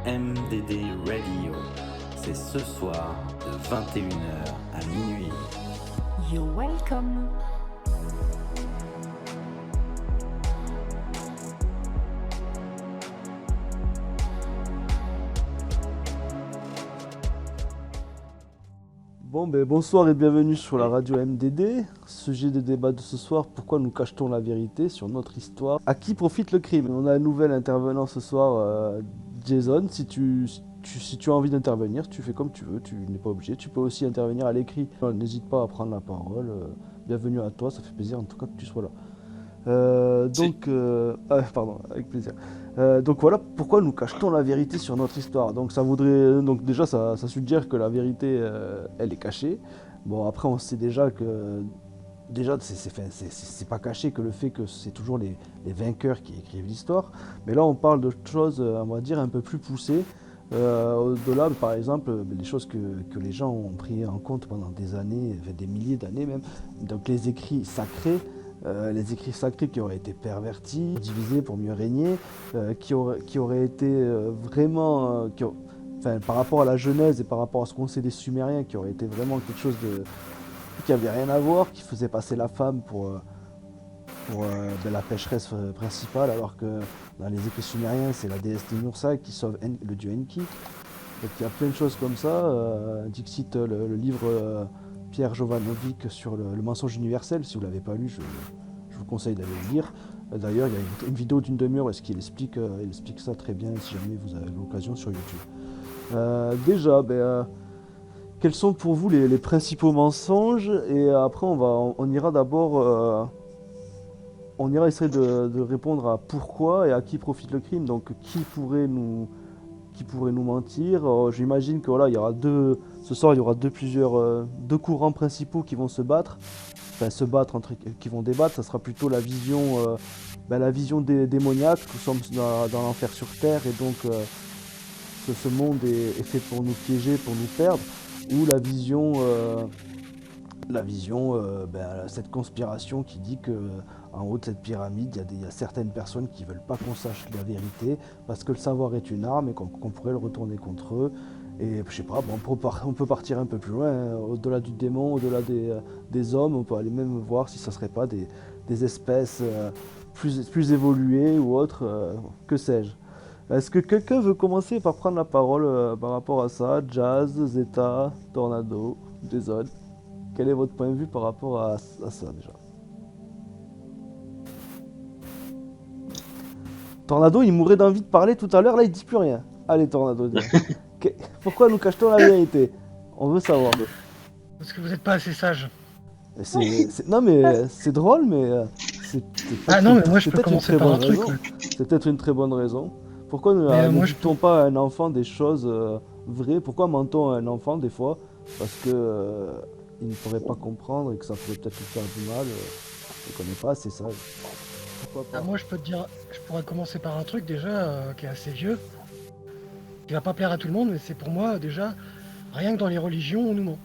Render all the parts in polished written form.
MDD Radio. C'est ce soir de 21h à minuit. You're welcome. Bonsoir et bienvenue sur la radio MDD. Sujet de débat de ce soir, pourquoi nous cache-t-on la vérité sur notre histoire? À qui profite le crime? On a un nouvel intervenant ce soir, Jason. Si tu as envie d'intervenir, tu fais comme tu veux, tu n'es pas obligé. Tu peux aussi intervenir à l'écrit. N'hésite pas à prendre la parole. Bienvenue à toi, ça fait plaisir en tout cas que tu sois là. Pardon, avec plaisir. Donc voilà pourquoi nous cache-t-on la vérité sur notre histoire. Donc ça voudrait, donc déjà ça suggère que la vérité elle est cachée. Bon après on sait déjà que c'est pas caché que le fait que c'est toujours les vainqueurs qui écrivent l'histoire. Mais là on parle de choses on va dire un peu plus poussées. Au-delà par exemple les choses que les gens ont pris en compte pendant des années, des milliers d'années même. Donc les écrits sacrés. Les écrits sacrés qui auraient été pervertis, divisés pour mieux régner, qui auraient été vraiment, par rapport à la Genèse et par rapport à ce qu'on sait des Sumériens, qui aurait été vraiment quelque chose qui avait rien à voir, qui faisait passer la femme pour la pécheresse principale, alors que dans les écrits sumériens, c'est la déesse Ninursa qui sauve le dieu Enki. Donc il y a plein de choses comme ça. Dixit, le livre Pierre Jovanovic sur le mensonge universel, si vous ne l'avez pas lu, je vous conseille d'aller le lire. D'ailleurs, il y a une vidéo d'une demi-heure où il explique ça très bien si jamais vous avez l'occasion sur YouTube. Quels sont pour vous les principaux mensonges? Et après, on ira d'abord... on ira essayer de répondre à pourquoi et à qui profite le crime. Donc, qui pourrait nous mentir? J'imagine que voilà, ce soir, il y aura deux courants principaux qui vont se battre. Qui vont débattre. Ça sera plutôt la vision démoniaque. Nous sommes dans l'enfer sur terre et donc ce monde est fait pour nous piéger, pour nous perdre. Ou cette conspiration qui dit que en haut de cette pyramide, il y a certaines personnes qui veulent pas qu'on sache la vérité parce que le savoir est une arme et qu'on pourrait le retourner contre eux. Et je sais pas, on peut partir un peu plus loin, hein, au-delà du démon, au-delà des hommes, on peut aller même voir si ça serait pas des espèces plus évoluées ou autres, que sais-je. Est-ce que quelqu'un veut commencer par prendre la parole par rapport à ça? Jazz, Zeta, Tornado, Jason. Quel est votre point de vue par rapport à ça déjà? Tornado, il mourait d'envie de parler tout à l'heure, là il dit plus rien. Allez Tornado, dis. Pourquoi nous cache-t-on la vérité? On veut savoir. Parce que vous n'êtes pas assez sage. Non mais c'est drôle, mais non, mais moi je peux peut-être une commencer très par un bonne truc. raison. Ouais. C'est peut-être une très bonne raison. Pourquoi ne Moi je dit-on pas à un enfant des choses vraies? Pourquoi ment-on à un enfant des fois? Parce que il ne pourrait pas comprendre et que ça pourrait peut-être lui faire du mal et qu'on n'est pas assez sage. Pourquoi pas? Moi je peux te dire, je pourrais commencer par un truc déjà qui est assez vieux, qui va pas plaire à tout le monde, mais c'est pour moi déjà, rien que dans les religions on nous ment.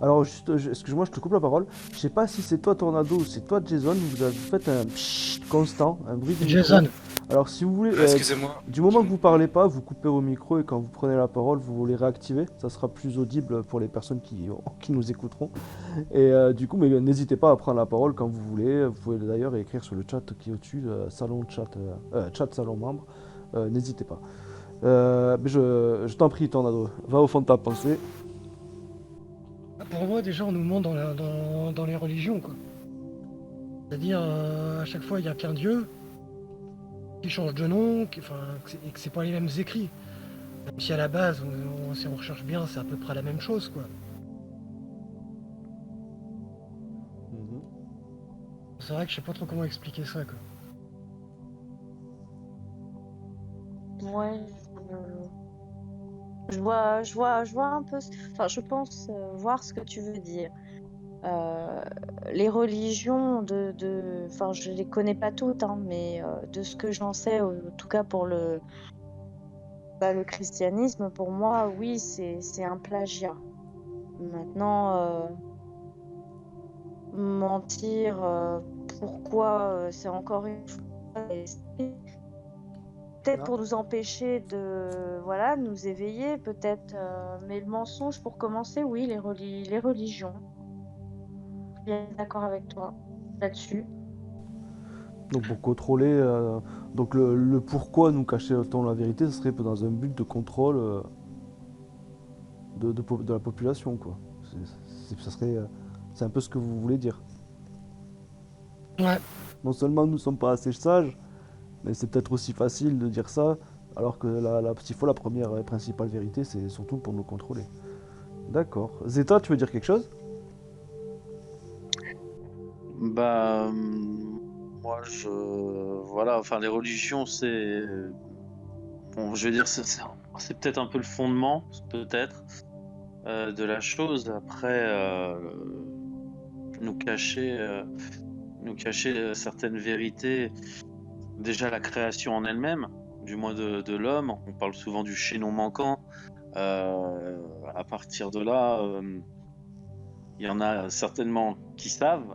Alors juste, excuse-moi, je te coupe la parole. Je sais pas si c'est toi Tornado ou c'est toi Jason, vous avez fait un pshhh constant, un bruit de micro. Jason, Alors si vous voulez, Excusez-moi. du moment que vous parlez pas, vous coupez au micro et quand vous prenez la parole, vous les réactivez. Ça sera plus audible pour les personnes qui nous écouteront. Et du coup, mais n'hésitez pas à prendre la parole quand vous voulez. Vous pouvez d'ailleurs écrire sur le chat qui est au-dessus, salon chat salon membre. N'hésitez pas. Mais je t'en prie Tornado, va au fond de ta pensée. pour moi déjà on nous ment dans les religions quoi. C'est-à-dire à chaque fois il n'y a qu'un dieu qui change de nom, et que c'est pas les mêmes écrits. Même si à la base, si on recherche bien, c'est à peu près la même chose quoi. C'est vrai que je sais pas trop comment expliquer ça quoi. Ouais, je vois un peu. Enfin, je pense voir ce que tu veux dire. Les religions enfin, je les connais pas toutes, hein, mais de ce que j'en sais, en tout cas pour le christianisme, pour moi, oui, c'est un plagiat. Maintenant, mentir, pourquoi, c'est encore une fois. peut-être Ah. pour nous empêcher de voilà, nous éveiller, peut-être, mais le mensonge pour commencer, oui, les religions. Je suis bien d'accord avec toi là-dessus. Donc pour contrôler, donc le pourquoi nous cacher-t-on la vérité, ce serait dans un but de contrôle de la population, quoi. Ça serait, c'est un peu ce que vous voulez dire. Ouais. Non seulement nous ne sommes pas assez sages, mais c'est peut-être aussi facile de dire ça, alors que s'il faut la première et principale vérité, c'est surtout pour nous contrôler. D'accord. Zeta, tu veux dire quelque chose? Bah, moi, voilà, enfin, les religions, bon, je vais dire, c'est peut-être un peu le fondement, peut-être, de la chose. Après, nous cacher, euh, nous cacher certaines vérités. Déjà, la création en elle-même, du moins de l'homme. On parle souvent du chaînon manquant. À partir de là, il y en a certainement qui savent,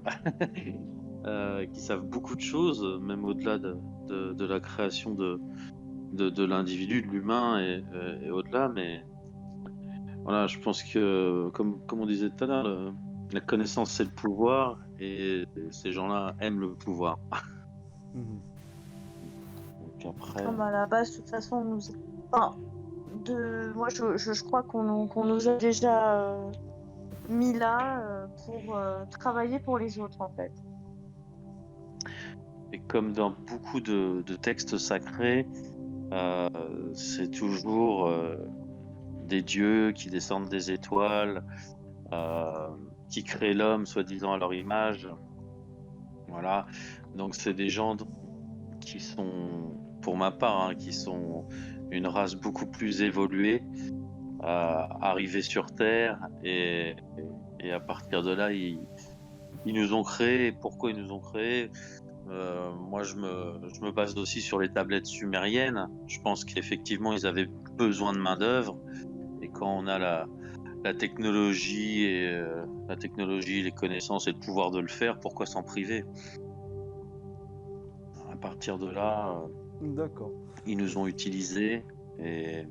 qui savent beaucoup de choses, même au-delà de la création de l'individu, de l'humain et au-delà. Mais voilà, je pense que, comme on disait tout à l'heure, la connaissance, c'est le pouvoir, et ces gens-là aiment le pouvoir. Mhm. Donc après, Ah bah, à la base, de toute façon, enfin, moi, je crois qu'on nous a déjà mis là pour travailler pour les autres, en fait. et comme dans beaucoup de textes sacrés, c'est toujours des dieux qui descendent des étoiles, euh, qui créent l'homme soi-disant à leur image. Voilà. Donc c'est des gens qui sont, pour ma part, hein, qui sont une race beaucoup plus évoluée, arrivés sur Terre, et à partir de là, ils nous ont créés. Pourquoi ils nous ont créés? Moi, je me base aussi sur les tablettes sumériennes. Je pense qu'effectivement, ils avaient besoin de main-d'œuvre. Et quand on a la technologie, les connaissances et le pouvoir de le faire, pourquoi s'en priver? À partir de là, D'accord. ils nous ont utilisés. Et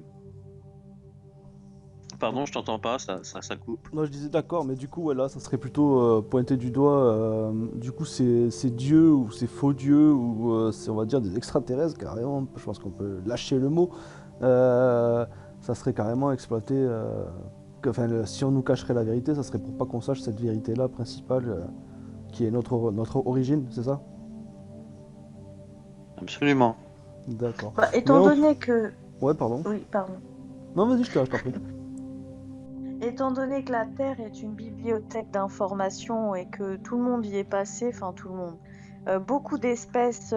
pardon, je t'entends pas, ça coupe. Non, je disais d'accord, mais du coup, ouais, là, ça serait plutôt pointer du doigt, du coup, ces dieux ou ces faux dieux, ou on va dire des extraterrestres, carrément, je pense qu'on peut lâcher le mot, ça serait carrément exploité, si on nous cacherait la vérité, ça serait pour pas qu'on sache cette vérité-là principale, qui est notre origine, c'est ça? Absolument. D'accord. Bah, Mais étant donné que... Ouais, pardon. Oui, pardon. Non, vas-y, je t'en prie. Étant donné que la Terre est une bibliothèque d'informations et que tout le monde y est passé, enfin tout le monde, beaucoup d'espèces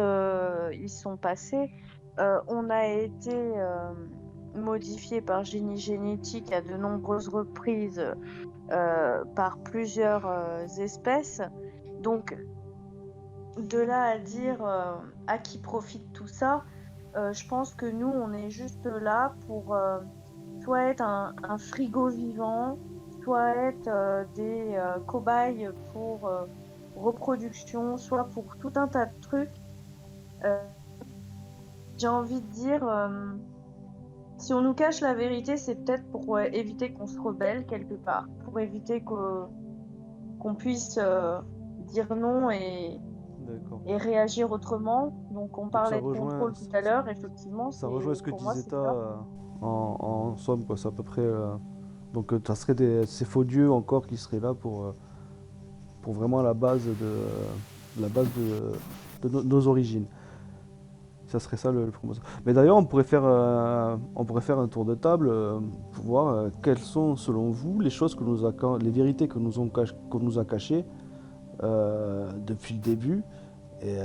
y sont passées, on a été modifié par génie génétique à de nombreuses reprises par plusieurs espèces. Donc de là à dire à qui profite tout ça, je pense que nous, on est juste là pour soit être un frigo vivant, soit être des cobayes pour reproduction, soit pour tout un tas de trucs. J'ai envie de dire, si on nous cache la vérité, c'est peut-être pour éviter qu'on se rebelle quelque part, pour éviter qu'on puisse dire non et D'accord. réagir autrement. Donc on Donc ça parlait de rejoint, contrôle tout à l'heure, effectivement. ça rejoint ce que Pour moi, disait c'est ta ça. en somme, quoi, c'est à peu près. Donc ça serait ces faux dieux encore qui seraient là pour vraiment la base de nos origines. Ça serait ça le promotion. Mais d'ailleurs, on pourrait faire un tour de table pour voir quelles sont, selon vous, les choses les vérités qu'on nous a cachées depuis le début et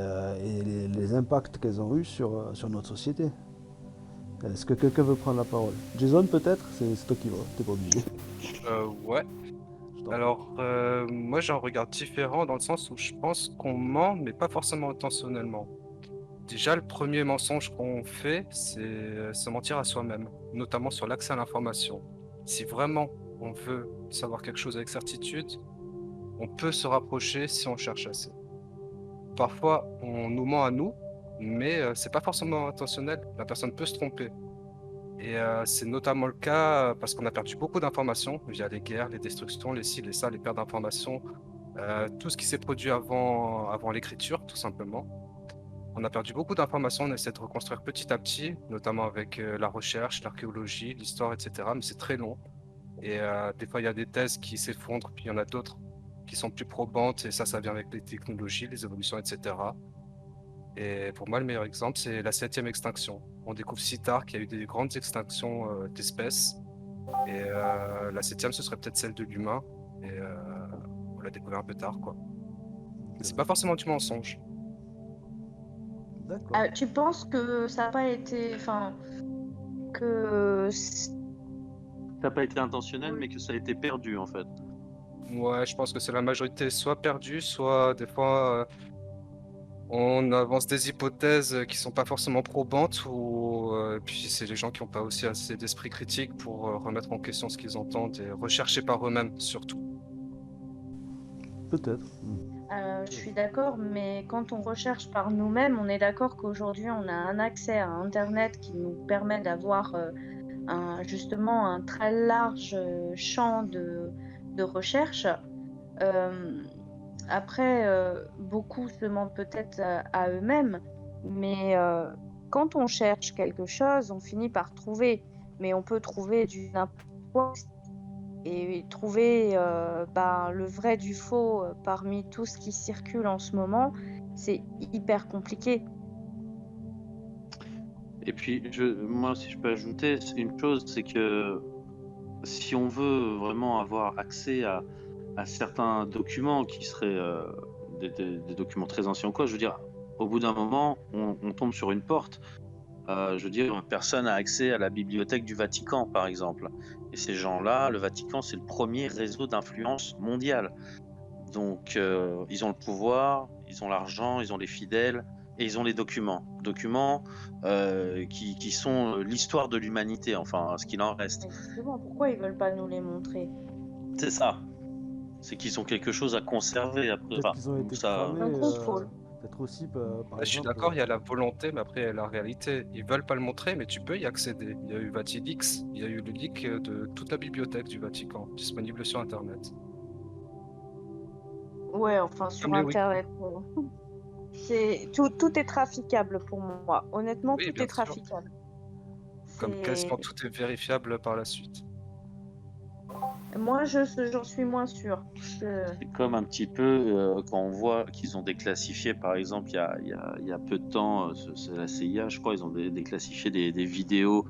les impacts qu'elles ont eu sur notre société. Est-ce que quelqu'un veut prendre la parole? Jason, peut-être? C'est toi qui vas, t'es pas obligé. Ouais. Je t'en prie. Alors, moi j'ai un regard différent dans le sens où je pense qu'on ment, mais pas forcément intentionnellement. Déjà, le premier mensonge qu'on fait, c'est se mentir à soi-même, notamment sur l'accès à l'information. Si vraiment on veut savoir quelque chose avec certitude, on peut se rapprocher si on cherche assez. Parfois, on nous ment à nous mais c'est pas forcément intentionnel. La personne peut se tromper. Et c'est notamment le cas parce qu'on a perdu beaucoup d'informations via les guerres, les destructions, les ci, les ça, les pertes d'informations, tout ce qui s'est produit avant l'écriture, tout simplement. On a perdu beaucoup d'informations, on essaie de reconstruire petit à petit, notamment avec la recherche, l'archéologie, l'histoire, etc. Mais c'est très long. Et des fois, il y a des thèses qui s'effondrent, puis il y en a d'autres qui sont plus probantes, et ça vient avec les technologies, les évolutions, etc. Et pour moi, le meilleur exemple, c'est la 7e extinction. On découvre si tard qu'il y a eu des grandes extinctions d'espèces, et la 7e, ce serait peut-être celle de l'humain, et on l'a découvert un peu tard, quoi. Mais c'est pas forcément du mensonge. D'accord. Tu penses que ça n'a pas été. Enfin, que. Ça n'a pas été intentionnel, Oui. mais que ça a été perdu en fait. Ouais, je pense que c'est la majorité soit perdue, soit des fois on avance des hypothèses qui sont pas forcément probantes, ou puis c'est les gens qui n'ont pas aussi assez d'esprit critique pour remettre en question ce qu'ils entendent et rechercher par eux-mêmes surtout. Peut-être. Je suis d'accord, mais quand on recherche par nous-mêmes, on est d'accord qu'aujourd'hui, on a un accès à Internet qui nous permet d'avoir justement un très large champ de recherche. Après, beaucoup se mentent peut-être à eux-mêmes, mais quand on cherche quelque chose, on finit par trouver. Mais on peut trouver du n'importe quoi et trouver le vrai du faux parmi tout ce qui circule en ce moment, c'est hyper compliqué. Et puis, moi, si je peux ajouter une chose, c'est que si on veut vraiment avoir accès à certains documents qui seraient des documents très anciens ou quoi, je veux dire, au bout d'un moment, on tombe sur une porte. Je veux dire, personne n'a accès à la bibliothèque du Vatican, par exemple. Et ces gens-là, le Vatican, c'est le premier réseau d'influence mondial. Donc, ils ont le pouvoir, ils ont l'argent, ils ont les fidèles et ils ont les documents. Documents qui sont l'histoire de l'humanité, enfin, ce qu'il en reste. Mais justement, pourquoi ils veulent pas nous les montrer? C'est ça. C'est qu'ils ont quelque chose à conserver après. Peut-être Enfin, qu'ils ont été ça... cramés. Un contrôle. Peut-être aussi, par Je suis exemple. d'accord, il y a la volonté, mais après il y a la réalité. Ils veulent pas le montrer, mais tu peux y accéder. Il y a eu Vatilix, il y a eu le leak de toute la bibliothèque du Vatican, disponible sur Internet. Ouais, enfin sur Comme les wikis. Internet. C'est tout est traficable pour moi. Honnêtement, Oui, tout bien est sûr. traficable. Comme C'est- quasiment tout est vérifiable par la suite. Moi, j'en suis moins sûre. C'est comme un petit peu quand on voit qu'ils ont déclassifié, par exemple, il y a peu de temps, c'est la CIA, je crois, ils ont déclassifié des vidéos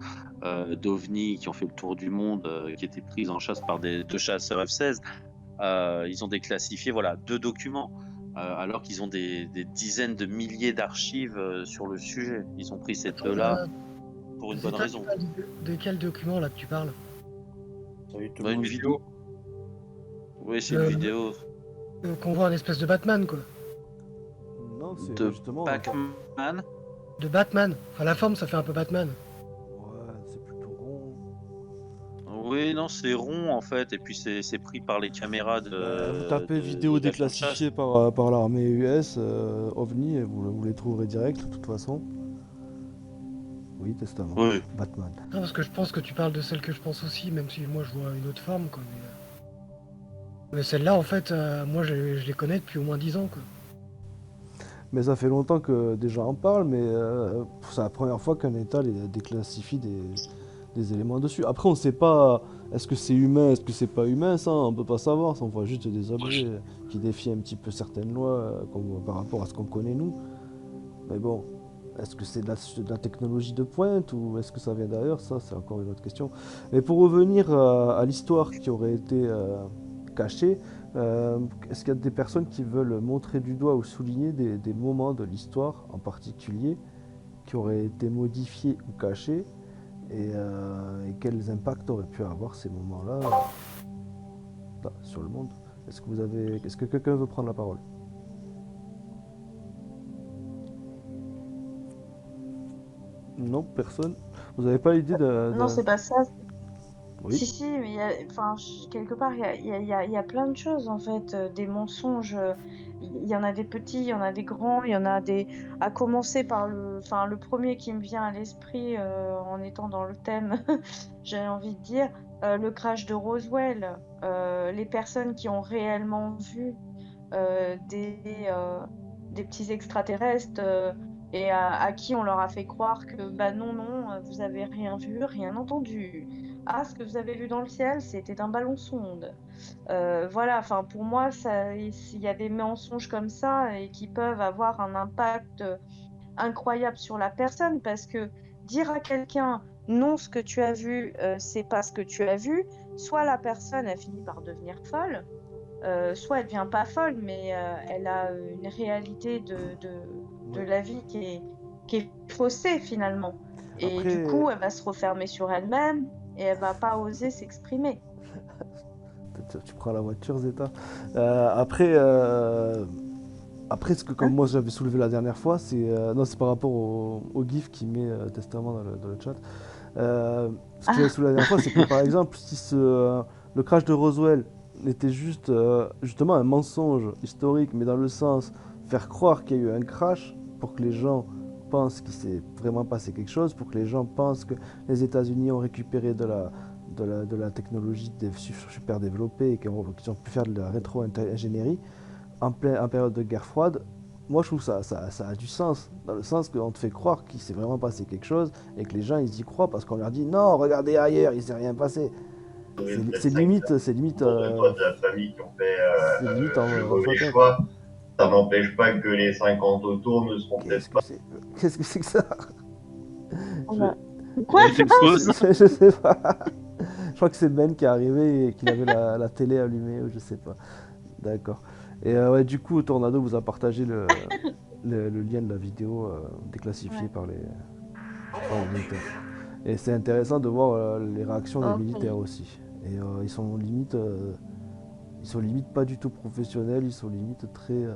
d'OVNI qui ont fait le tour du monde, qui étaient prises en chasse par deux chasseurs F-16. Ils ont déclassifié, voilà, 2 documents, alors qu'ils ont des dizaines de milliers d'archives sur le sujet. Ils ont pris ces Attends, deux-là pour une bonne Zeta, raison. tu parles de quel document là que tu parles? Salut tout Ouais, le une monde. vidéo. Oui, c'est une vidéo Qu'on voit un espèce de Batman quoi. Non, c'est de justement. Pac-Man. De Batman. Enfin la forme ça fait un peu Batman. Ouais, c'est plutôt rond. Oui, non, c'est rond en fait, et puis c'est pris par les caméras Vous tapez vidéo d'avions de chasse. déclassifiée par l'armée US, OVNI, et vous les trouverez direct de toute façon. Oui, testament. Oui. Batman. Non, parce que je pense que tu parles de celle que je pense aussi, même si moi je vois une autre forme quoi. Mais celle-là en fait, moi je les connais depuis au moins 10 ans quoi. Mais ça fait longtemps que des gens en parlent, mais c'est la première fois qu'un État déclassifie des éléments dessus. Après, on sait pas, est-ce que c'est humain, est-ce que c'est pas humain, ça, on peut pas savoir. Ça, on voit juste des objets qui défient un petit peu certaines lois par rapport à ce qu'on connaît nous. Mais bon, est-ce que c'est de la technologie de pointe ou est-ce que ça vient d'ailleurs? Ça, c'est encore une autre question. Mais pour revenir à l'histoire qui aurait été cachée, est-ce qu'il y a des personnes qui veulent montrer du doigt ou souligner des moments de l'histoire en particulier qui auraient été modifiés ou cachés et quels impacts auraient pu avoir ces moments-là sur le monde? Est-ce que quelqu'un veut prendre la parole? Non, personne. Vous n'avez pas l'idée Non, c'est pas ça. Oui. Si, mais quelque part, il y a plein de choses en fait, des mensonges. il y en a des petits, il y en a des grands, il y en a des. À commencer par le premier qui me vient à l'esprit en étant dans le thème, j'ai envie de dire, le crash de Roswell. Les personnes qui ont réellement vu euh, des, euh, des petits extraterrestres et à qui on leur a fait croire que bah non, non, vous avez rien vu, rien entendu. Ah, ce que vous avez vu dans le ciel, c'était un ballon sonde. Voilà, enfin pour moi, il y a des mensonges comme ça et qui peuvent avoir un impact incroyable sur la personne parce que dire à quelqu'un non, ce que tu as vu, c'est pas ce que tu as vu, soit la personne a fini par devenir folle, soit elle devient pas folle, mais elle a une réalité de Ouais. la vie qui est faussée finalement. Et du Après, coup, elle va se refermer sur elle-même et elle va pas oser s'exprimer. tu prends la voiture, Zeta. Après, après, ce que comme Hein? moi j'avais soulevé la dernière fois, c'est non, c'est par rapport au GIF qui met testament dans le chat. Ce que j'avais Ah, soulevé la dernière fois, c'est que par exemple, si le crash de Roswell n'était juste justement un mensonge historique, mais dans le sens faire croire qu'il y a eu un crash pour que les gens pensent qu'il s'est vraiment passé quelque chose, pour que les gens pensent que les États-Unis ont récupéré de la technologie super développée et qu'ils ont pu faire de la rétro-ingénierie en période de guerre froide. Moi, je trouve que ça a du sens, dans le sens qu'on te fait croire qu'il s'est vraiment passé quelque chose et que les gens ils y croient parce qu'on leur dit non, regardez ailleurs, il s'est rien passé. C'est limite, c'est limite, Autour de toi, de la famille qui ont fait c'est limite en le mauvais fatin, quoi. choix, ça n'empêche pas que les 50 autour ne seront Qu'est-ce peut-être que pas. c'est Qu'est-ce que c'est que ça on je... a- Quoi Avec une pause. je sais pas. Je crois que c'est Ben qui est arrivé et qu'il avait la télé allumée, ou je sais pas. D'accord. Et ouais, du coup, Tornado vous a partagé le lien de la vidéo déclassifié Ouais. par les militaires. Et c'est intéressant de voir les réactions des Ok. militaires aussi. Et ils sont limite pas du tout professionnels, ils sont limite très.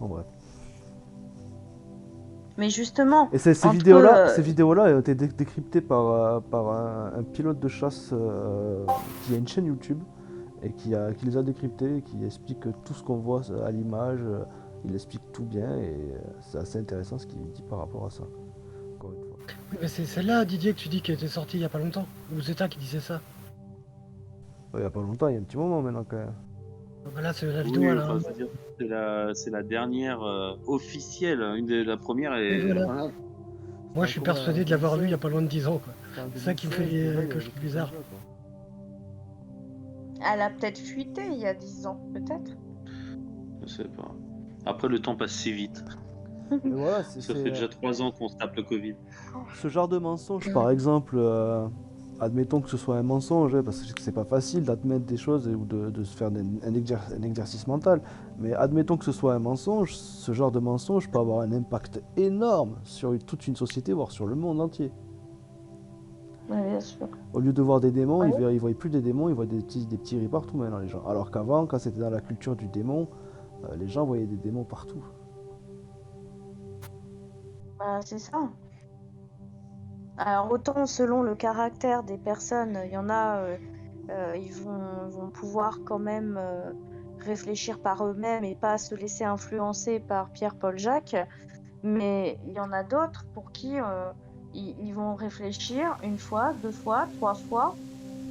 Bon, bref. Mais justement, Et ces entre vidéos-là ont été décryptées par un pilote de chasse qui a une chaîne YouTube et qui les a décryptées, et qui explique tout ce qu'on voit à l'image. Il explique tout bien et c'est assez intéressant ce qu'il dit par rapport à ça. Encore une fois. Oui, mais c'est celle-là, Didier, que tu dis qu'elle était sortie il y a pas longtemps. Ou Zeta qui disait ça. Il n'y a pas longtemps, il y a un petit moment maintenant quand même. Bah là, c'est la vidéo, Oui, elle enfin, a- je veux dire, c'est la dernière officielle. La première Oui, est. voilà. Voilà. Moi, je suis persuadé de l'avoir vu il y a pas loin de 10 ans, quoi. C'est ça qui me fait que je trouve bizarre. elle a peut-être fuité il y a 10 ans, peut-être. Je sais pas. Après, le temps passe si vite. Et voilà, Ça fait déjà 3 ans qu'on se tape le Covid. ce genre de mensonge, par exemple, admettons que ce soit un mensonge, hein, parce que c'est pas facile d'admettre des choses ou de se faire un exercice mental, mais admettons que ce soit un mensonge, ce genre de mensonge peut avoir un impact énorme sur toute une société, voire sur le monde entier. Oui, bien sûr. Au lieu de voir des démons, Ouais. ils voient plus des démons, ils voient des petits riz partout maintenant, les gens. Alors qu'avant, quand c'était dans la culture du démon, les gens voyaient des démons partout. Bah, c'est ça. Alors, autant selon le caractère des personnes, il y en a, ils vont pouvoir quand même réfléchir par eux-mêmes et pas se laisser influencer par Pierre-Paul Jacques. Mais il y en a d'autres pour qui ils vont réfléchir une fois, 2 fois, 3 fois.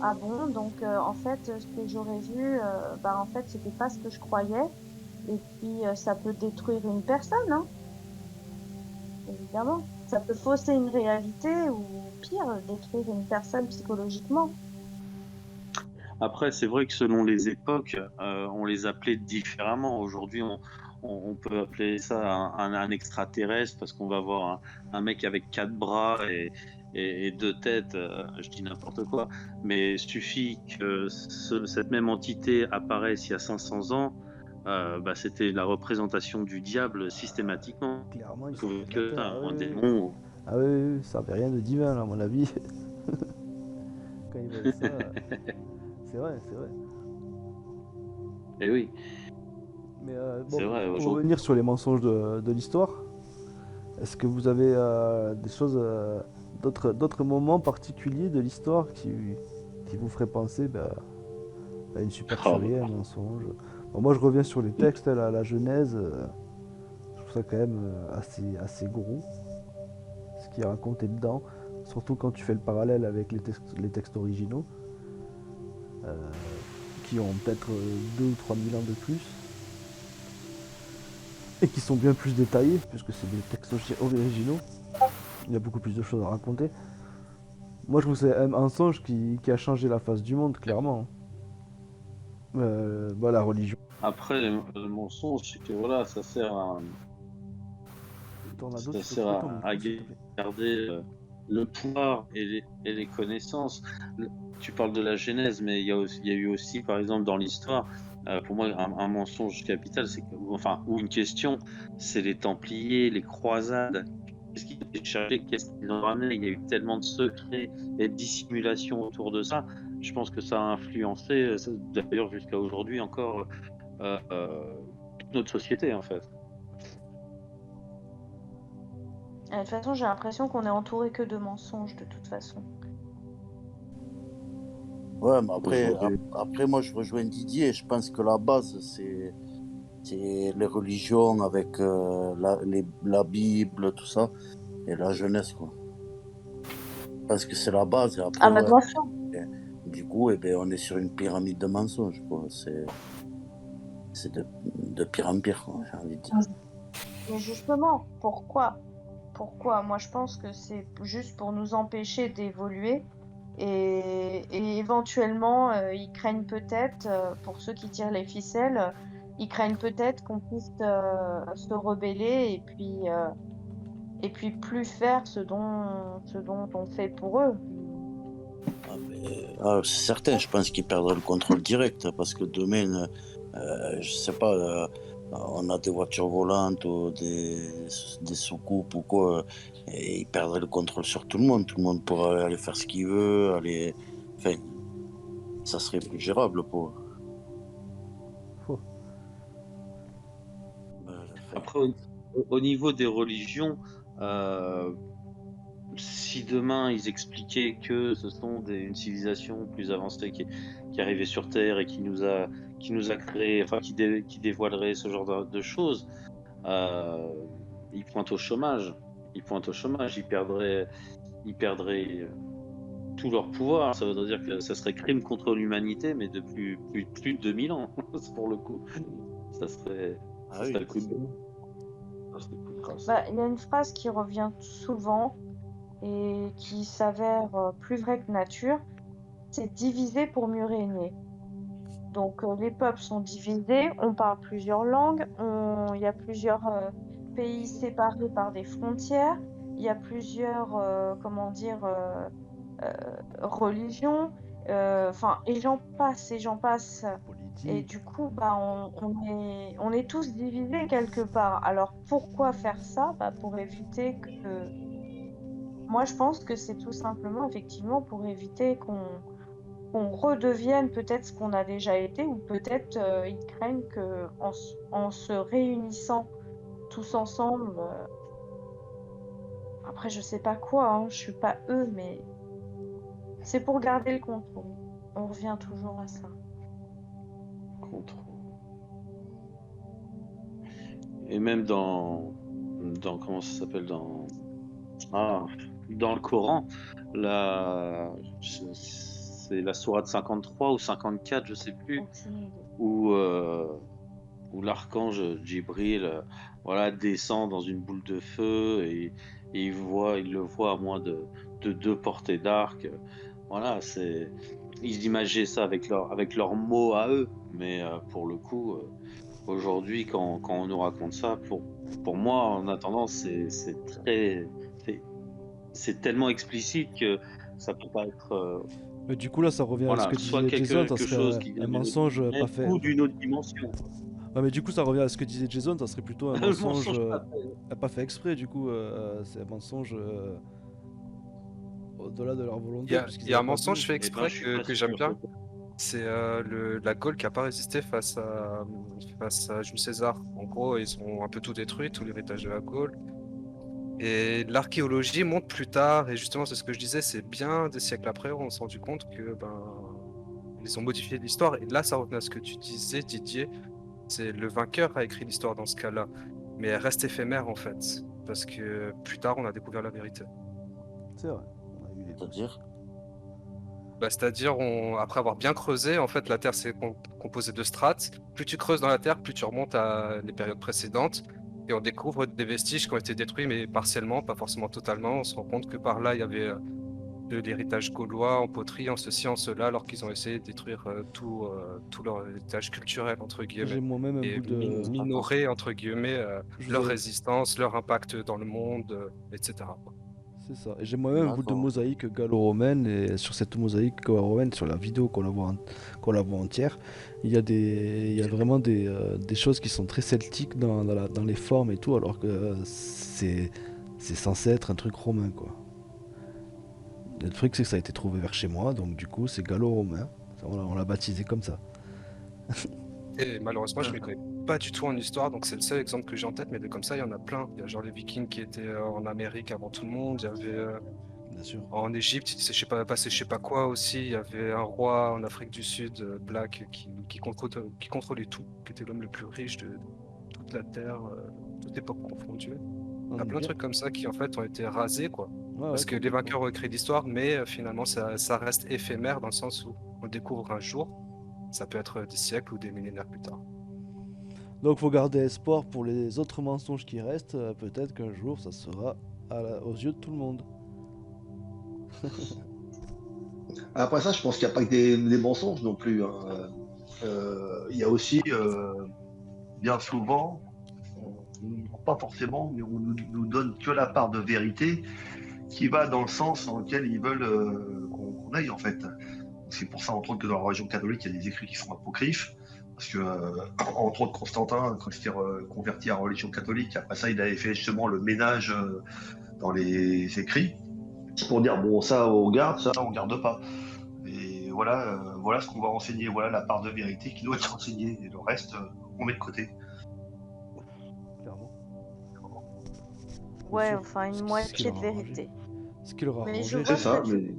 Ah bon, donc en fait, ce que j'aurais vu, bah en fait, c'était pas ce que je croyais. Et puis, ça peut détruire une personne, hein, évidemment. Ça peut fausser une réalité ou pire, détruire une personne psychologiquement. Après, c'est vrai que selon les époques, on les appelait différemment. Aujourd'hui, on peut appeler ça un extraterrestre parce qu'on va voir un mec avec 4 bras et 2 têtes. Je dis n'importe quoi. Mais il suffit que cette même entité apparaisse il y a 500 ans. Bah, c'était la représentation du diable systématiquement. Clairement, ils Il sont faut que prédateurs. Ah un oui, oui. démon. Ah oui, oui, oui, ça n'avait rien de divin, là, à mon avis. Quand ils voyaient ça, c'est vrai, c'est vrai. Et oui, Mais c'est vrai. pour Aujourd'hui, revenir sur les mensonges de l'histoire, est-ce que vous avez des choses, d'autres moments particuliers de l'histoire qui vous feraient penser à une supercherie, un mensonge? Bon, moi, je reviens sur les textes, la Genèse. Je trouve ça quand même assez gros, ce qui est raconté dedans. Surtout quand tu fais le parallèle avec les textes originaux, euh, qui ont peut-être 2 ou 3 000 ans de plus, et qui sont bien plus détaillés, puisque c'est des textes originaux. Il y a beaucoup plus de choses à raconter. Moi, je trouve que c'est un mensonge qui a changé la face du monde, clairement. La religion. Après, le mensonge, c'est que voilà, ça sert à, T'en as d'autres, ça tu peux sert couper ton à micro, s'il te plaît. garder le pouvoir et les connaissances. Tu parles de la Genèse, mais il y a eu aussi, par exemple, dans l'histoire, pour moi, un mensonge capital, ou une question, c'est les Templiers, les croisades. Qu'est-ce qu'ils ont cherché, qu'est-ce qu'ils ont ramené? Il y a eu tellement de secrets et de dissimulation autour de ça. Je pense que ça a influencé, d'ailleurs jusqu'à aujourd'hui encore, toute notre société, en fait. De toute façon, j'ai l'impression qu'on est entouré que de mensonges, de toute façon. Ouais, mais après, Aujourd'hui. après, moi, je rejoins Didier. Je pense que la base, c'est les religions avec la Bible, tout ça, et la jeunesse, quoi. Je pense que c'est la base. Et après, Ah bah ouais, bien sûr. du coup, eh ben, on est sur une pyramide de mensonges, quoi. C'est de pire en pire, quoi, j'ai envie de dire. Mais justement, pourquoi? Pourquoi? Moi, je pense que c'est juste pour nous empêcher d'évoluer et éventuellement, ils craignent peut-être, pour ceux qui tirent les ficelles, ils craignent peut-être qu'on puisse se rebeller et puis plus faire ce dont on fait pour eux. C'est certain, je pense qu'ils perdraient le contrôle direct, parce que demain, je sais pas, on a des voitures volantes ou des soucoupes ou quoi, et ils perdraient le contrôle sur tout le monde. Tout le monde pourrait aller faire ce qu'il veut, enfin, ça serait plus gérable pour eux. Faux. Après, au niveau des religions, si demain ils expliquaient que ce sont une civilisation plus avancée qui est arrivée sur Terre et qui nous a créé, enfin qui dévoilerait ce genre de choses, euh, ils pointent au chômage. Ils perdraient tout leur pouvoir. Ça voudrait dire que ça serait crime contre l'humanité, mais depuis plus de 2000 ans, pour le coup. Ça serait Oui. le coup de grâce. Bah, il y a une phrase qui revient souvent et qui s'avère plus vraie que nature, c'est diviser pour mieux régner. Donc les peuples sont divisés, on parle plusieurs langues, il y a plusieurs pays séparés par des frontières, il y a plusieurs religions, et j'en passe. Et du coup, bah, on est tous divisés quelque part. Alors pourquoi faire ça? Bah, pour éviter que... Moi, je pense que c'est tout simplement, effectivement, pour éviter qu'on redevienne peut-être ce qu'on a déjà été, ou peut-être ils craignent qu'en se réunissant tous ensemble, après je sais pas quoi, hein, je suis pas eux, mais c'est pour garder le contrôle. On revient toujours à ça. Contrôle. Et même dans comment ça s'appelle, dans le Coran, c'est la sourate 53 ou 54, je sais plus, où l'archange Djibril voilà, descend dans une boule de feu et il le voit à moins de 2 portées d'arc. Voilà, ils imaginaient ça avec leurs mots à eux, mais pour le coup, aujourd'hui, quand on nous raconte ça, pour moi, en attendant, c'est tellement explicite que ça peut pas être Mais du coup, là, ça revient à ce que soit disait Jason, ça quelque chose serait qui un vient d'une autre mensonge pas planète fait. ou d'une autre dimension. Ouais, mais du coup, ça revient à ce que disait Jason, ça serait plutôt un Le mensonge mensonge pas fait. pas fait exprès, du coup, c'est un mensonge au-delà de leur Il volonté. y a, puisqu'ils il y a un avaient pas mensonge voulu. fait Eh ben, exprès je suis que presque j'aime sûr bien. que- C'est la Gaule qui a pas résisté face à Jules César. En gros, ils ont un peu tout détruit, tout l'héritage de la Gaule. Et l'archéologie montre plus tard, et justement, c'est ce que je disais, c'est bien des siècles après, on s'est rendu compte que ils ont modifié l'histoire. Et là, ça revient à ce que tu disais, Didier, C'est le vainqueur a écrit l'histoire dans ce cas-là, mais elle reste éphémère en fait, parce que plus tard on a découvert la vérité. C'est vrai. On a eu les deux. C'est-à-dire? Bah, c'est-à-dire, après avoir bien creusé, en fait, la Terre c'est composée de strates. Plus tu creuses dans la Terre, plus tu remontes à les périodes précédentes, et on découvre des vestiges qui ont été détruits, mais partiellement, pas forcément totalement. On se rend compte que par là, il y avait de l'héritage gaulois en poterie, en ceci, en cela, alors qu'ils ont essayé de détruire tout leur héritage culturel, entre J'ai guillemets, moi-même un et bout de. minorer, entre guillemets, Je leur vous ai- résistance, leur impact dans le monde, etc. quoi. C'est ça. Et j'ai moi-même un bout de D'accord. mosaïque gallo-romaine, et sur cette mosaïque gallo-romaine, sur la vidéo qu'on la voit entière, il y a vraiment des choses qui sont très celtiques dans les formes et tout, alors que c'est censé être un truc romain, quoi. Le truc, c'est que ça a été trouvé vers chez moi, donc du coup, c'est gallo-romain. On l'a baptisé comme ça. Et malheureusement, je ne m'y connais pas du tout en histoire, donc c'est le seul exemple que j'ai en tête, mais comme ça, il y en a plein. Il y a genre les Vikings qui étaient en Amérique avant tout le monde, il y avait Bien sûr. en Égypte, il s'est je sais pas, passé je sais pas quoi aussi, il y avait un roi en Afrique du Sud, Black, qui contrôlait tout, qui était l'homme le plus riche de toute la Terre, toute époque confondue. Il y a plein de trucs comme ça qui en fait ont été rasés, quoi. Ouais, Parce ouais, que les complètement. vainqueurs ont écrit l'histoire, mais finalement ça reste éphémère dans le sens où on le découvre un jour, ça peut être des siècles ou des millénaires plus tard. Donc faut garder espoir pour les autres mensonges qui restent. Peut-être qu'un jour ça sera aux yeux de tout le monde. Après ça, je pense qu'il n'y a pas que des mensonges non plus, hein. Il y a aussi, bien souvent, pas forcément, mais on nous donne que la part de vérité qui va dans le sens dans lequel ils veulent qu'on aille, en fait. C'est pour ça, entre autres, que dans la religion catholique, il y a des écrits qui sont apocryphes. Parce que, entre autres, Constantin, quand il s'était converti à la religion catholique, après ça, il avait fait justement le ménage dans les écrits pour dire, bon, ça, on garde, ça, on garde pas. Et voilà ce qu'on va enseigner. Voilà la part de vérité qui doit être enseignée. Et le reste, on met de côté. Clairement. Ouais, sûr, enfin ce une qui moitié de leur a vérité. Ce qui leur a Mais je arrangé. vois C'est ça, ce que mais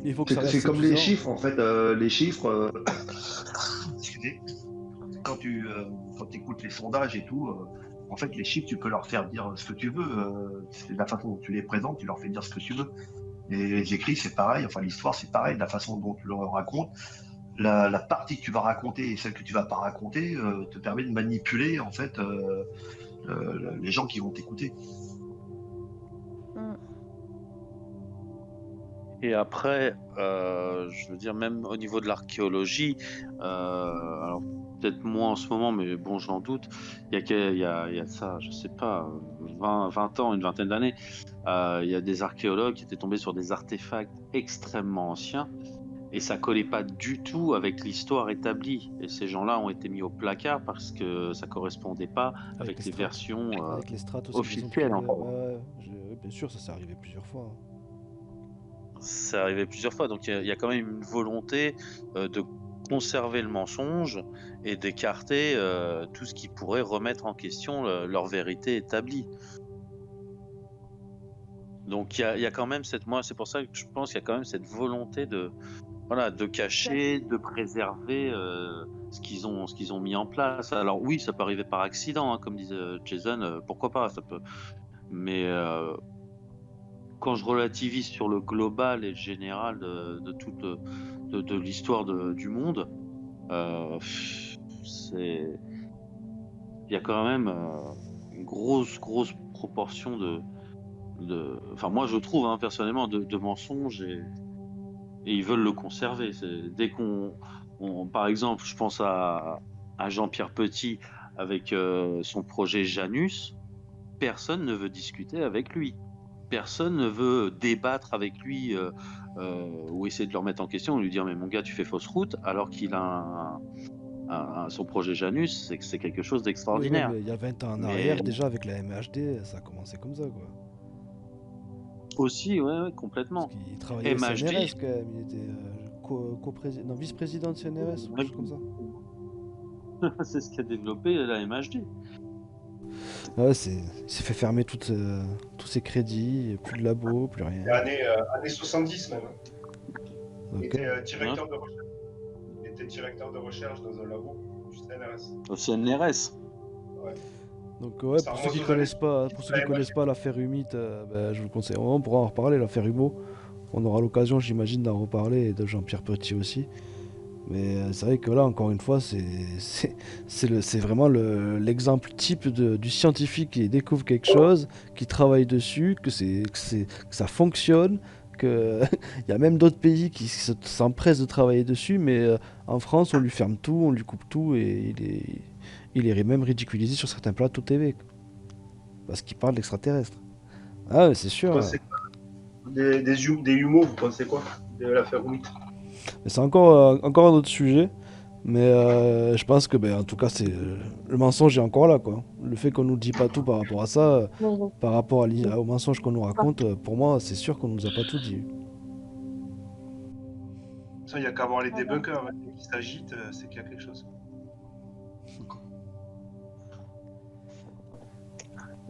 Il faut que ça reste c'est comme les séduisant. chiffres, en fait. Les chiffres, excusez, quand tu écoutes les sondages et tout, en fait, les chiffres, tu peux leur faire dire ce que tu veux. C'est la façon dont tu les présentes, tu leur fais dire ce que tu veux. Et les écrits, c'est pareil. Enfin, l'histoire, c'est pareil. La façon dont tu le racontes, la partie que tu vas raconter et celle que tu vas pas raconter te permet de manipuler, en fait, les gens qui vont t'écouter. Et après, je veux dire, même au niveau de l'archéologie, alors peut-être moins en ce moment, mais bon, j'en doute, il y a ça, je sais pas, 20 ans, une vingtaine d'années, il y a des archéologues qui étaient tombés sur des artefacts extrêmement anciens, et ça collait pas du tout avec l'histoire établie. Et ces gens-là ont été mis au placard parce que ça correspondait pas avec les strates. versions Avec les strates aussi qui sont officielles. trouvées. Enfin. Ouais, bien sûr, ça s'est arrivé plusieurs fois. Ça arrivait plusieurs fois, donc il y a quand même une volonté de conserver le mensonge et d'écarter tout ce qui pourrait remettre en question leur vérité établie. Donc il y a quand même c'est pour ça que je pense qu'il y a quand même cette volonté de cacher, de préserver ce qu'ils ont mis en place. Alors oui, ça peut arriver par accident, hein, comme disait Jason, pourquoi pas, ça peut. Mais quand je relativise sur le global et le général de toute de l'histoire du monde, il y a quand même une grosse proportion enfin moi je trouve personnellement de mensonges et ils veulent le conserver. Dès par exemple, je pense à Jean-Pierre Petit avec son projet Janus, personne ne veut discuter avec lui. Personne ne veut débattre avec lui ou essayer de le remettre en question, lui dire mais mon gars tu fais fausse route, alors qu'il a son projet Janus, c'est quelque chose Oui, d'extraordinaire. mais il y a 20 ans en arrière, déjà avec la MHD, ça a commencé comme ça, quoi. Aussi, ouais, complètement. Parce qu'il travaillait au MHD, CNRS quand même, il était vice-président de CNRS ou quelque chose comme ça. c'est ce qu'a développé la MHD. Ouais, il s'est fait fermer tous ses crédits, plus de labo, plus rien. Années 70 même. Il Ok. était directeur de recherche. Il était directeur de recherche dans un labo. du CNRS. Au CNRS. Ouais. Donc ouais, Ça pour ceux remonte qui aux connaissent années- pas, l'affaire Humit, je vous le conseille. On pourra en reparler, l'affaire Humeau. On aura l'occasion, j'imagine, d'en reparler et de Jean-Pierre Petit aussi. Mais c'est vrai que là, encore une fois, c'est vraiment l'exemple type du scientifique qui découvre quelque chose, qui travaille dessus, que ça fonctionne, que il y a même d'autres pays qui s'empressent de travailler dessus, mais en France, on lui ferme tout, on lui coupe tout et il est même ridiculisé sur certains plateaux TV parce qu'il parle d'extraterrestres. Ah, ouais, c'est Vous sûr. pensez quoi des humours, vous pensez quoi de l'affaire Humit? Mais c'est encore un autre sujet. Mais je pense que, en tout cas, le mensonge est encore là, quoi. Le fait qu'on nous dit pas tout par rapport à ça, par rapport au mensonge qu'on nous raconte, pour moi, c'est sûr qu'on nous a pas tout dit. Il n'y a qu'à voir les débunkers, hein. Dès qu'ils s'agitent, c'est qu'il y a quelque chose.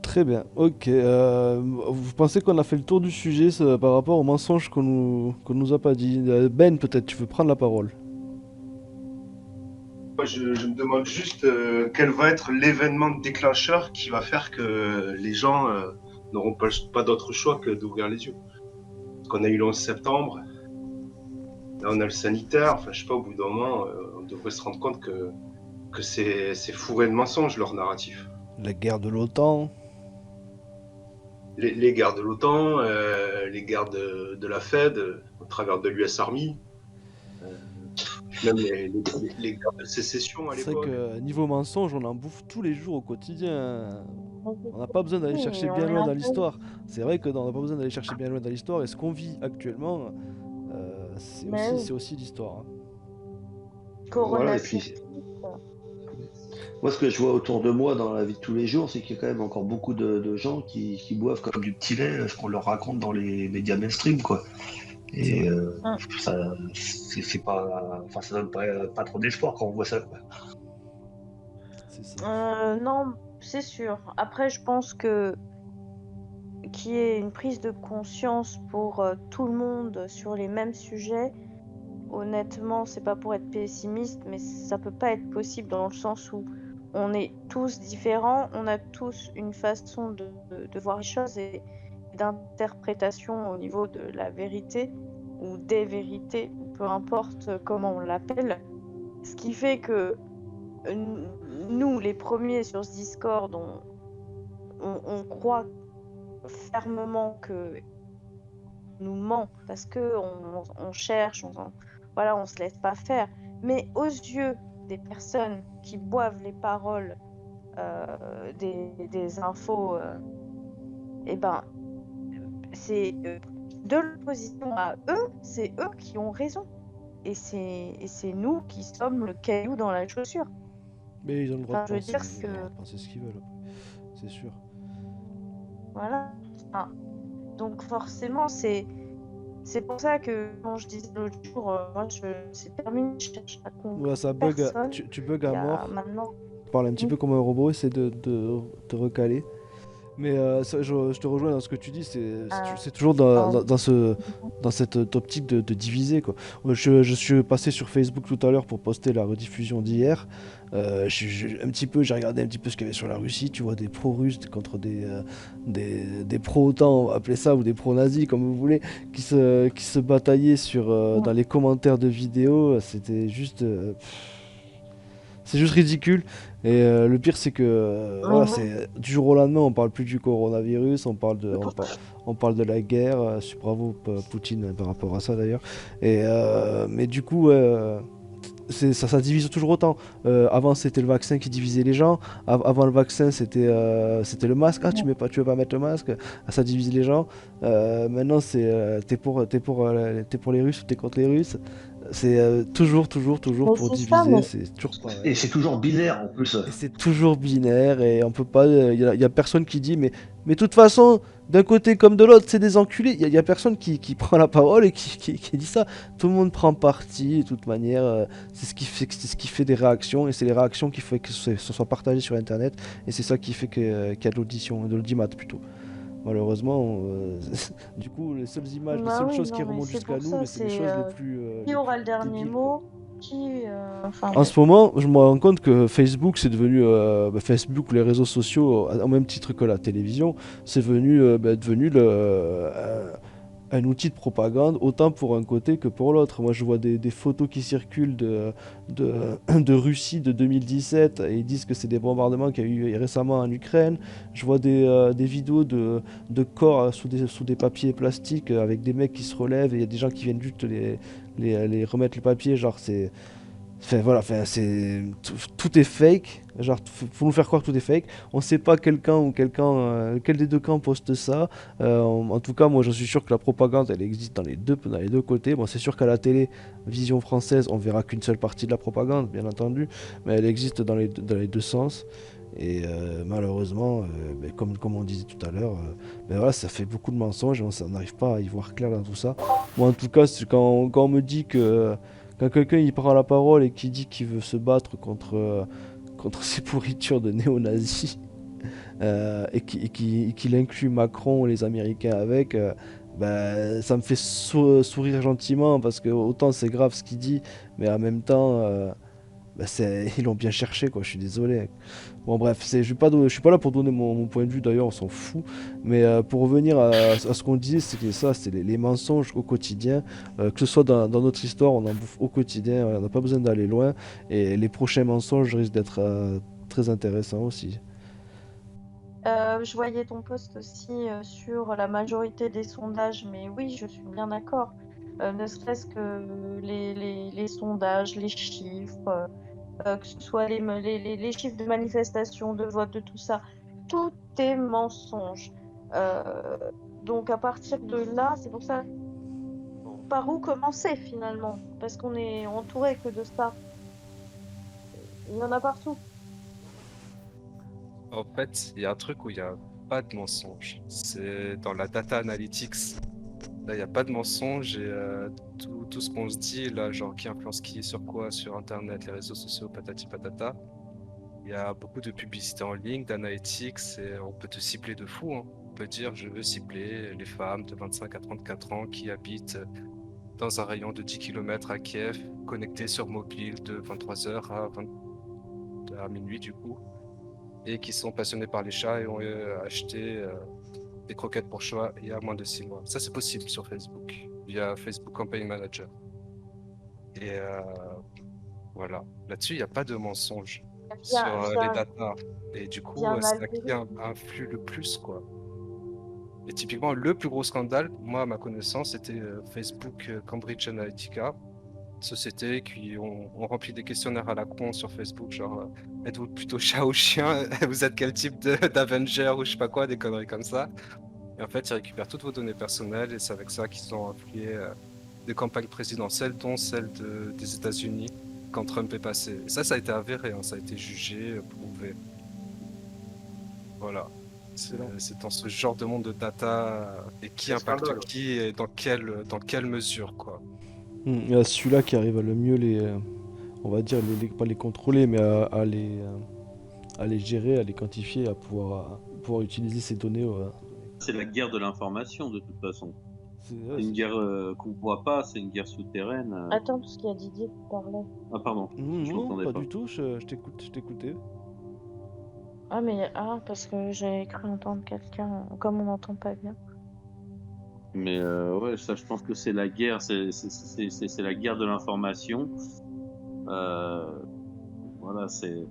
Très bien, ok. Vous pensez qu'on a fait le tour du sujet par rapport au mensonge qu'on nous a pas dit? Ben, peut-être, tu veux prendre la parole? Moi, je me demande juste quel va être l'événement déclencheur qui va faire que les gens n'auront pas d'autre choix que d'ouvrir les yeux. Parce qu'on a eu le 11 septembre, là on a le sanitaire, enfin je sais pas, au bout d'un moment, on devrait se rendre compte que c'est fourré de mensonges leur narratif. La guerre de l'OTAN. Les guerres de l'OTAN, les guerres de la Fed, au travers de l'US Army, même les guerres de sécession à C'est vrai l'époque. que niveau mensonge, on en bouffe tous les jours au quotidien. On n'a pas besoin d'aller chercher bien loin dans l'histoire. C'est vrai que on n'a pas besoin d'aller chercher bien loin dans l'histoire. Et ce qu'on vit actuellement, c'est aussi l'histoire. Hein. Voilà, et puis, moi, ce que je vois autour de moi dans la vie de tous les jours, c'est qu'il y a quand même encore beaucoup de gens qui boivent comme du petit lait ce qu'on leur raconte dans les médias mainstream, quoi. Et c'est pas, enfin, ça donne pas trop d'espoir quand on voit ça, quoi. C'est ça. Non, c'est sûr. Après, je pense que qu'il y ait une prise de conscience pour tout le monde sur les mêmes sujets, honnêtement, c'est pas pour être pessimiste, mais ça peut pas être possible dans le sens où on est tous différents, on a tous une façon de voir les choses et d'interprétation au niveau de la vérité ou des vérités, peu importe comment on l'appelle. Ce qui fait que nous, les premiers sur ce Discord, on croit fermement que nous ment parce que on cherche, on se laisse pas faire. Mais aux yeux des personnes qui boivent les paroles des infos, c'est de l'opposition à eux, c'est eux qui ont raison. Et c'est nous qui sommes le caillou dans la chaussure. Mais ils ont le droit Enfin, de je veux penser, dire ils ont le que- droit de penser ce qu'ils veulent. C'est sûr. Voilà. Enfin, donc forcément, c'est pour ça que quand je disais l'autre jour, moi, c'est terminé, je cherche à convaincre Ouais, ça bug, personne. tu bugs Il à y a mort. maintenant. Tu parles un petit peu comme un robot, essaie de te recaler. Mais je te rejoins dans ce que tu dis, c'est toujours dans cette optique de diviser, quoi. Je suis passé sur Facebook tout à l'heure pour poster la rediffusion d'hier. J'ai regardé un petit peu ce qu'il y avait sur la Russie. Tu vois des pro-russes contre des pro-OTAN, on va appeler ça, ou des pro-nazis, comme vous voulez, qui se bataillaient dans les commentaires de vidéos. C'est juste ridicule. Et le pire, c'est que voilà, c'est du jour au lendemain, on parle plus du coronavirus, on parle de la guerre. Bravo Poutine par rapport à ça d'ailleurs. Et mais du coup, ça divise toujours autant. Avant, c'était le vaccin qui divisait les gens. Avant le vaccin, c'était le masque. Ah, tu veux pas mettre le masque. Ah, ça divise les gens. Maintenant, c'est t'es pour les Russes ou t'es contre les Russes. C'est toujours pour diviser. C'est toujours pareil. Et c'est toujours binaire en plus. Et c'est toujours binaire et on peut pas. Il y a personne qui dit mais de toute façon, d'un côté comme de l'autre, c'est des enculés. Il y a personne qui prend la parole et qui dit ça. Tout le monde prend parti de toute manière. C'est ce qui fait des réactions et c'est les réactions qui fait que ce soit partagé sur internet et c'est ça qui fait qu'il y a de l'audition, de l'audimat plutôt. Malheureusement, du coup, les seules images, les seules choses qui remontent jusqu'à nous, c'est les choses les plus. Qui aura le dernier mot? qui, enfin En bref. ce moment, je me rends compte que Facebook, c'est devenu Facebook ou les réseaux sociaux, au même titre que la télévision, c'est devenu un outil de propagande, autant pour un côté que pour l'autre. Moi, je vois des photos qui circulent de Russie de 2017 et ils disent que c'est des bombardements qu'il y a eu récemment en Ukraine. Je vois des vidéos de corps sous des papiers plastiques avec des mecs qui se relèvent et il y a des gens qui viennent juste les remettre le papier. Genre, c'est. Enfin voilà, enfin, tout est fake. Genre, faut nous faire croire que tout est fake. On sait pas quel des deux camps poste ça. En tout cas, moi, je suis sûr que la propagande, elle existe dans les deux côtés. Bon, c'est sûr qu'à la télé, vision française, on verra qu'une seule partie de la propagande, bien entendu, mais elle existe dans les deux sens. Et malheureusement, comme on disait tout à l'heure, voilà, ça fait beaucoup de mensonges et on n'arrive pas à y voir clair dans tout ça. Moi, en tout cas, quand on me dit que quand quelqu'un il prend la parole et qui dit qu'il veut se battre contre ces pourritures de néo-nazis qu'il inclut Macron et les Américains avec, ça me fait sourire gentiment parce que autant c'est grave ce qu'il dit, mais en même temps, ils l'ont bien cherché quoi, je suis désolé. Bon bref, je suis pas là pour donner mon point de vue d'ailleurs, on s'en fout. Mais pour revenir à ce qu'on disait, c'est que ça, c'est les mensonges au quotidien. Que ce soit dans notre histoire, on en bouffe au quotidien, on n'a pas besoin d'aller loin. Et les prochains mensonges risquent d'être très intéressants aussi. Je voyais ton post aussi sur la majorité des sondages, mais oui, je suis bien d'accord. Ne serait-ce que les sondages, les chiffres, que ce soit les chiffres de manifestation, de vote, de tout ça, tout est mensonge. Donc à partir de là, c'est pour ça, par où commencer finalement? Parce qu'on est entouré que de ça. Il y en a partout. En fait, il y a un truc où il n'y a pas de mensonge. C'est dans la data analytics. Là, il n'y a pas de mensonge et tout ce qu'on se dit, là, genre qui influence qui sur quoi, sur Internet, les réseaux sociaux, patati patata. Il y a beaucoup de publicité en ligne, d'analytics, et on peut te cibler de fou, hein. On peut dire, je veux cibler les femmes de 25 à 34 ans qui habitent dans un rayon de 10 km à Kiev, connectées sur mobile de 23h à minuit du coup, et qui sont passionnés par les chats et ont acheté des croquettes pour chats il y a moins de 6 mois. Ça, c'est possible sur Facebook, via Facebook Campaign Manager. Et voilà, là-dessus, il n'y a pas de mensonge sur les datas. Et du coup, c'est à qui influe le plus, quoi. Et typiquement, le plus gros scandale, moi, à ma connaissance, c'était Facebook Cambridge Analytica, société qui ont rempli des questionnaires à la con sur Facebook, genre êtes-vous plutôt chat ou chien? Vous êtes quel type d'Avenger ou je sais pas quoi, des conneries comme ça. Et en fait, ils récupèrent toutes vos données personnelles et c'est avec ça qu'ils ont influé des campagnes présidentielles, dont celle des États-Unis quand Trump est passé. Et ça a été avéré, hein, ça a été jugé, prouvé. Voilà. C'est dans ce genre de monde de data et qui impacte qui et dans quelle mesure, quoi. Il y a celui-là qui arrive à le mieux on va dire, pas les contrôler, mais à les gérer, à les quantifier, à pouvoir utiliser ces données. C'est la guerre de l'information de toute façon. C'est une guerre qu'on voit pas, c'est une guerre souterraine. Attends, parce qu'il y a Didier qui parlait. Ah pardon, je Non, m'entendais pas du tout, je t'écoutais. Ah, mais parce que j'ai cru entendre quelqu'un, comme on n'entend pas bien. Mais ouais, ça, je pense que c'est la guerre, c'est la guerre de l'information. Voilà, c'est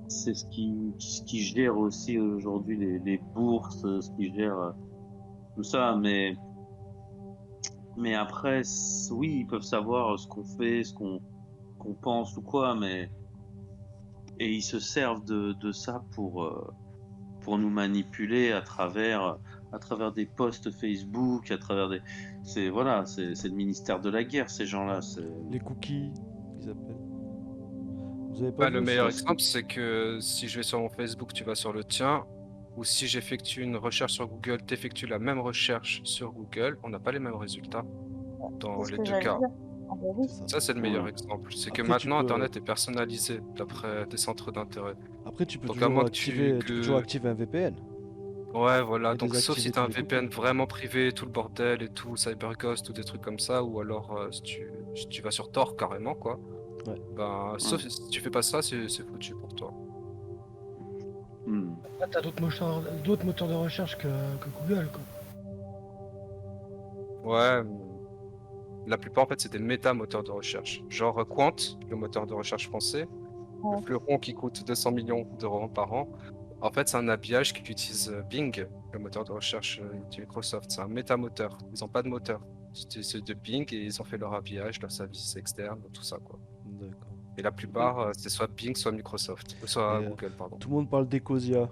ce qui gère aussi aujourd'hui les bourses, ce qui gère tout ça. Mais après, oui, ils peuvent savoir ce qu'on fait, ce qu'on pense ou quoi, et ils se servent de ça pour nous manipuler à travers des posts Facebook, à travers c'est le ministère de la guerre, ces gens-là. Les cookies, ils appellent. Vous avez pas Bah, vu le meilleur ça, exemple, c'est que si je vais sur mon Facebook, tu vas sur le tien, ou si j'effectue une recherche sur Google, tu effectues la même recherche sur Google, on n'a pas les mêmes résultats dans les deux cas. Ah bah oui. Ça, c'est le meilleur exemple. C'est que Après, maintenant, Internet est personnalisé d'après des centres d'intérêt. Après, tu peux Donc, à moins toujours que tu toujours activer un VPN. Ouais, voilà. Et Donc, sauf si désactiver tu as un tous les VPN vraiment privé, tout le bordel et tout, CyberGhost ou des trucs comme ça, ou alors si tu tu vas sur Tor carrément, quoi. Ouais. Ben, sauf si tu fais pas ça, c'est foutu pour toi. Là, t'as d'autres moteurs de recherche que Google, quoi. Ouais, la plupart en fait c'est des méta-moteurs de recherche. Genre Quant, le moteur de recherche français, le fleuron qui coûte 200 millions d'euros par an. En fait, c'est un habillage qui utilise Bing, le moteur de recherche de Microsoft. C'est un méta-moteur. Ils n'ont pas de moteur. C'est de Bing et ils ont fait leur habillage, leur service externe, tout ça, quoi. D'accord. Et la plupart, c'est soit Bing, soit Microsoft, soit Et, Google, pardon. Tout le monde parle d'Ecosia.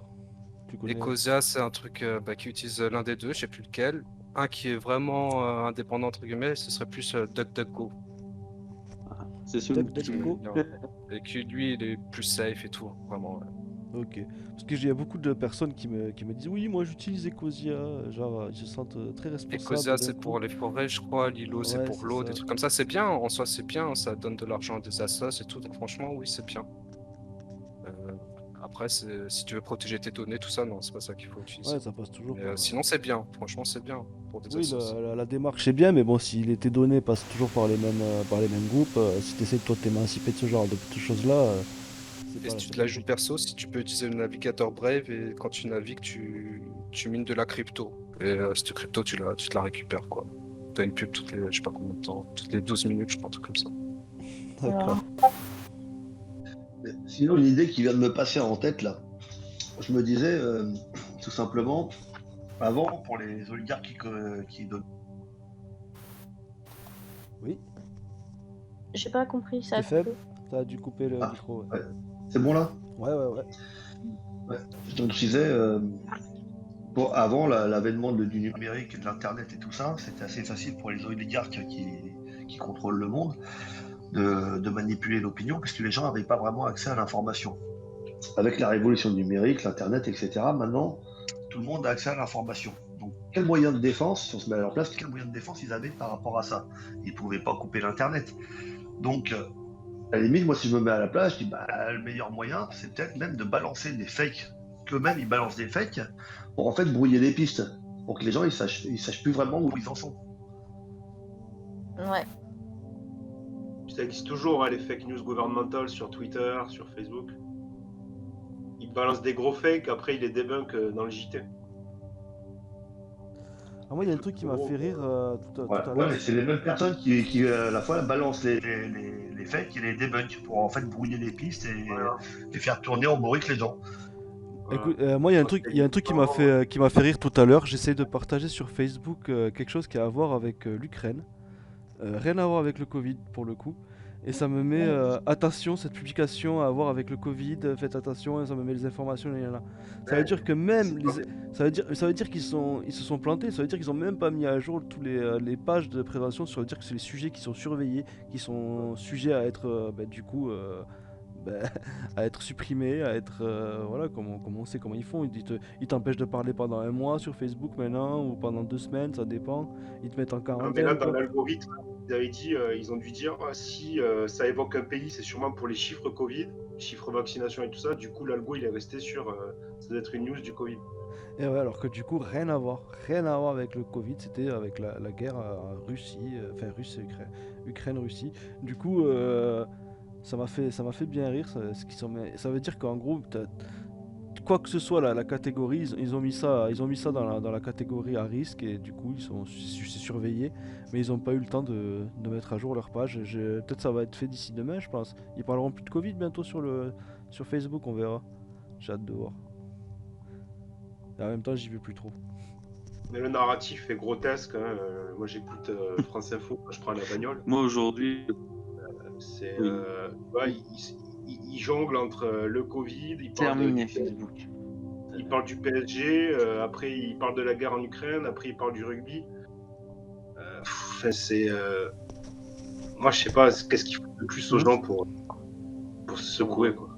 Tu connais? Ecosia, c'est un truc qui utilise l'un des deux, je sais plus lequel. Un qui est vraiment indépendant, entre guillemets, ce serait plus DuckDuckGo. C'est celui DuckDuckGo. Et qui, lui, il est plus safe et tout, vraiment. Ouais. Ok. Parce que il y a beaucoup de personnes qui me disent oui, moi j'utilise Ecosia. Genre, ils se sentent très responsables. Ecosia, d'un c'est coup. pour les forêts, je crois. Lilo, c'est Ouais, pour c'est l'eau, ça. des trucs comme ça. C'est bien, en soi, c'est bien. Ça donne de l'argent à des assos et tout. Donc, franchement, oui, c'est bien. Après, si tu veux protéger tes données, tout ça, non, c'est pas ça qu'il faut utiliser. Ouais, ça passe toujours. Mais, sinon, c'est bien. Franchement, c'est bien pour des Oui, assos. la démarche est bien, mais bon, si tes données passent toujours par les mêmes groupes, si tu essaies de toi t'émanciper de ce genre de petites choses-là, Et si tu te la joues perso, si tu peux utiliser le navigateur Brave et quand tu navigues, tu mines de la crypto. Et cette crypto, tu te la récupères, quoi. T'as une pub toutes les, je sais pas combien de temps, toutes les 12 minutes, je crois, un truc comme ça. D'accord. Sinon, une idée qui vient de me passer en tête là, je me disais tout simplement, avant pour les oligarques qui donnent. Oui. J'ai pas compris, ça C'est a faible. coupé. T'as dû couper le micro. Ouais. Ouais. C'est bon là? Ouais. Ouais. Donc je disais, avant l'avènement du numérique et de l'internet et tout ça, c'était assez facile pour les oligarques qui contrôlent le monde de manipuler l'opinion parce que les gens n'avaient pas vraiment accès à l'information. Avec la révolution numérique, l'internet, etc., maintenant, tout le monde a accès à l'information. Donc, quel moyen de défense, si on se met à leur place, quel moyen de défense ils avaient par rapport à ça? Ils ne pouvaient pas couper l'internet. Donc, à la limite, moi, si je me mets à la place, je dis, le meilleur moyen, c'est peut-être même de balancer des fakes. Qu'eux-mêmes, ils balancent des fakes pour en fait brouiller les pistes, pour que les gens ils sachent plus vraiment où ils en sont. Ouais. Ça existe toujours, hein, les fake news gouvernementales sur Twitter, sur Facebook. Ils balancent des gros fakes, après ils les débunkent dans le JT. Ah, moi, il y a un truc qui m'a fait rire tout à l'heure. Ouais, mais c'est les mêmes personnes qui à la fois balancent les fakes et les débunkent pour en fait brouiller les pistes et faire tourner en bourrique les gens. Écoute, moi, il y a un truc qui m'a fait rire tout à l'heure. J'essaie de partager sur Facebook quelque chose qui a à voir avec l'Ukraine. Rien à voir avec le Covid pour le coup. Et ça me met attention, cette publication a à voir avec le Covid, faites attention, et ça me met les informations. Là. Ça veut dire que même ça veut dire qu'ils se sont plantés, ça veut dire qu'ils ont même pas mis à jour tous les pages de prévention. Ça veut dire que c'est les sujets qui sont surveillés, qui sont sujets à être à être supprimés, à être voilà, comme on sait comment ils font. Ils t'empêchent de parler pendant un mois sur Facebook maintenant ou pendant 2 semaines, ça dépend. Ils te mettent en quarantaine. Mais là, dans l'algorithme, ils avaient dit, ils ont dû dire si ça évoque un pays, c'est sûrement pour les chiffres Covid, chiffres vaccination et tout ça. Du coup, l'algo il est resté sur ça doit être une news du Covid. Et ouais, alors que du coup, rien à voir avec le Covid, c'était avec la guerre Russie, Ukraine-Russie. Du coup, ça m'a fait bien rire. Ça veut dire qu'en gros, quoi que ce soit la catégorie, ils ont mis ça dans la catégorie à risque et du coup ils sont surveillés, mais ils n'ont pas eu le temps de mettre à jour leur page. Peut-être ça va être fait d'ici demain, je pense. Ils parleront plus de Covid bientôt sur Facebook, on verra. J'ai hâte de voir. Et en même temps, j'y vais plus trop. Mais le narratif est grotesque. Hein. Moi, j'écoute France Info quand je prends la bagnole. Moi, aujourd'hui, il jongle entre le Covid, il parle du PSG, après il parle de la guerre en Ukraine, après il parle du rugby. Moi, je sais pas, qu'est-ce qu'il faut de plus aux gens pour se secouer, quoi.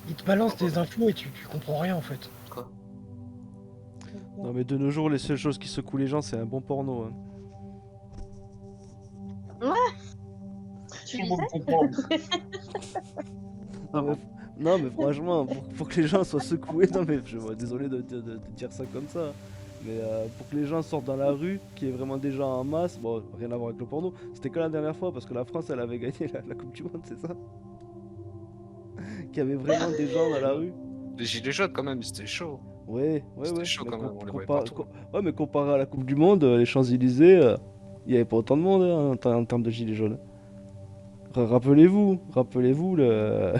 Ils te balancent des infos et tu comprends rien en fait. Quoi? Non mais de nos jours, les seules choses qui secouent les gens, c'est un bon porno. Hein. Ouais. Tu disais Non mais franchement, pour que les gens soient secoués, non mais désolé de dire ça comme ça. Mais pour que les gens sortent dans la rue, qu'il y ait vraiment des gens en masse, bon, rien à voir avec le porno, c'était que la dernière fois parce que la France elle avait gagné la Coupe du Monde, c'est ça? Qu'il y avait vraiment des gens dans la rue. Les gilets jaunes, quand même, c'était chaud. Ouais, C'était chaud mais quand même, on les voyait compa- partout. ouais, mais comparé à la Coupe du Monde, les Champs-Élysées, il n'y avait pas autant de monde hein, en termes de gilets jaunes. Rappelez-vous le.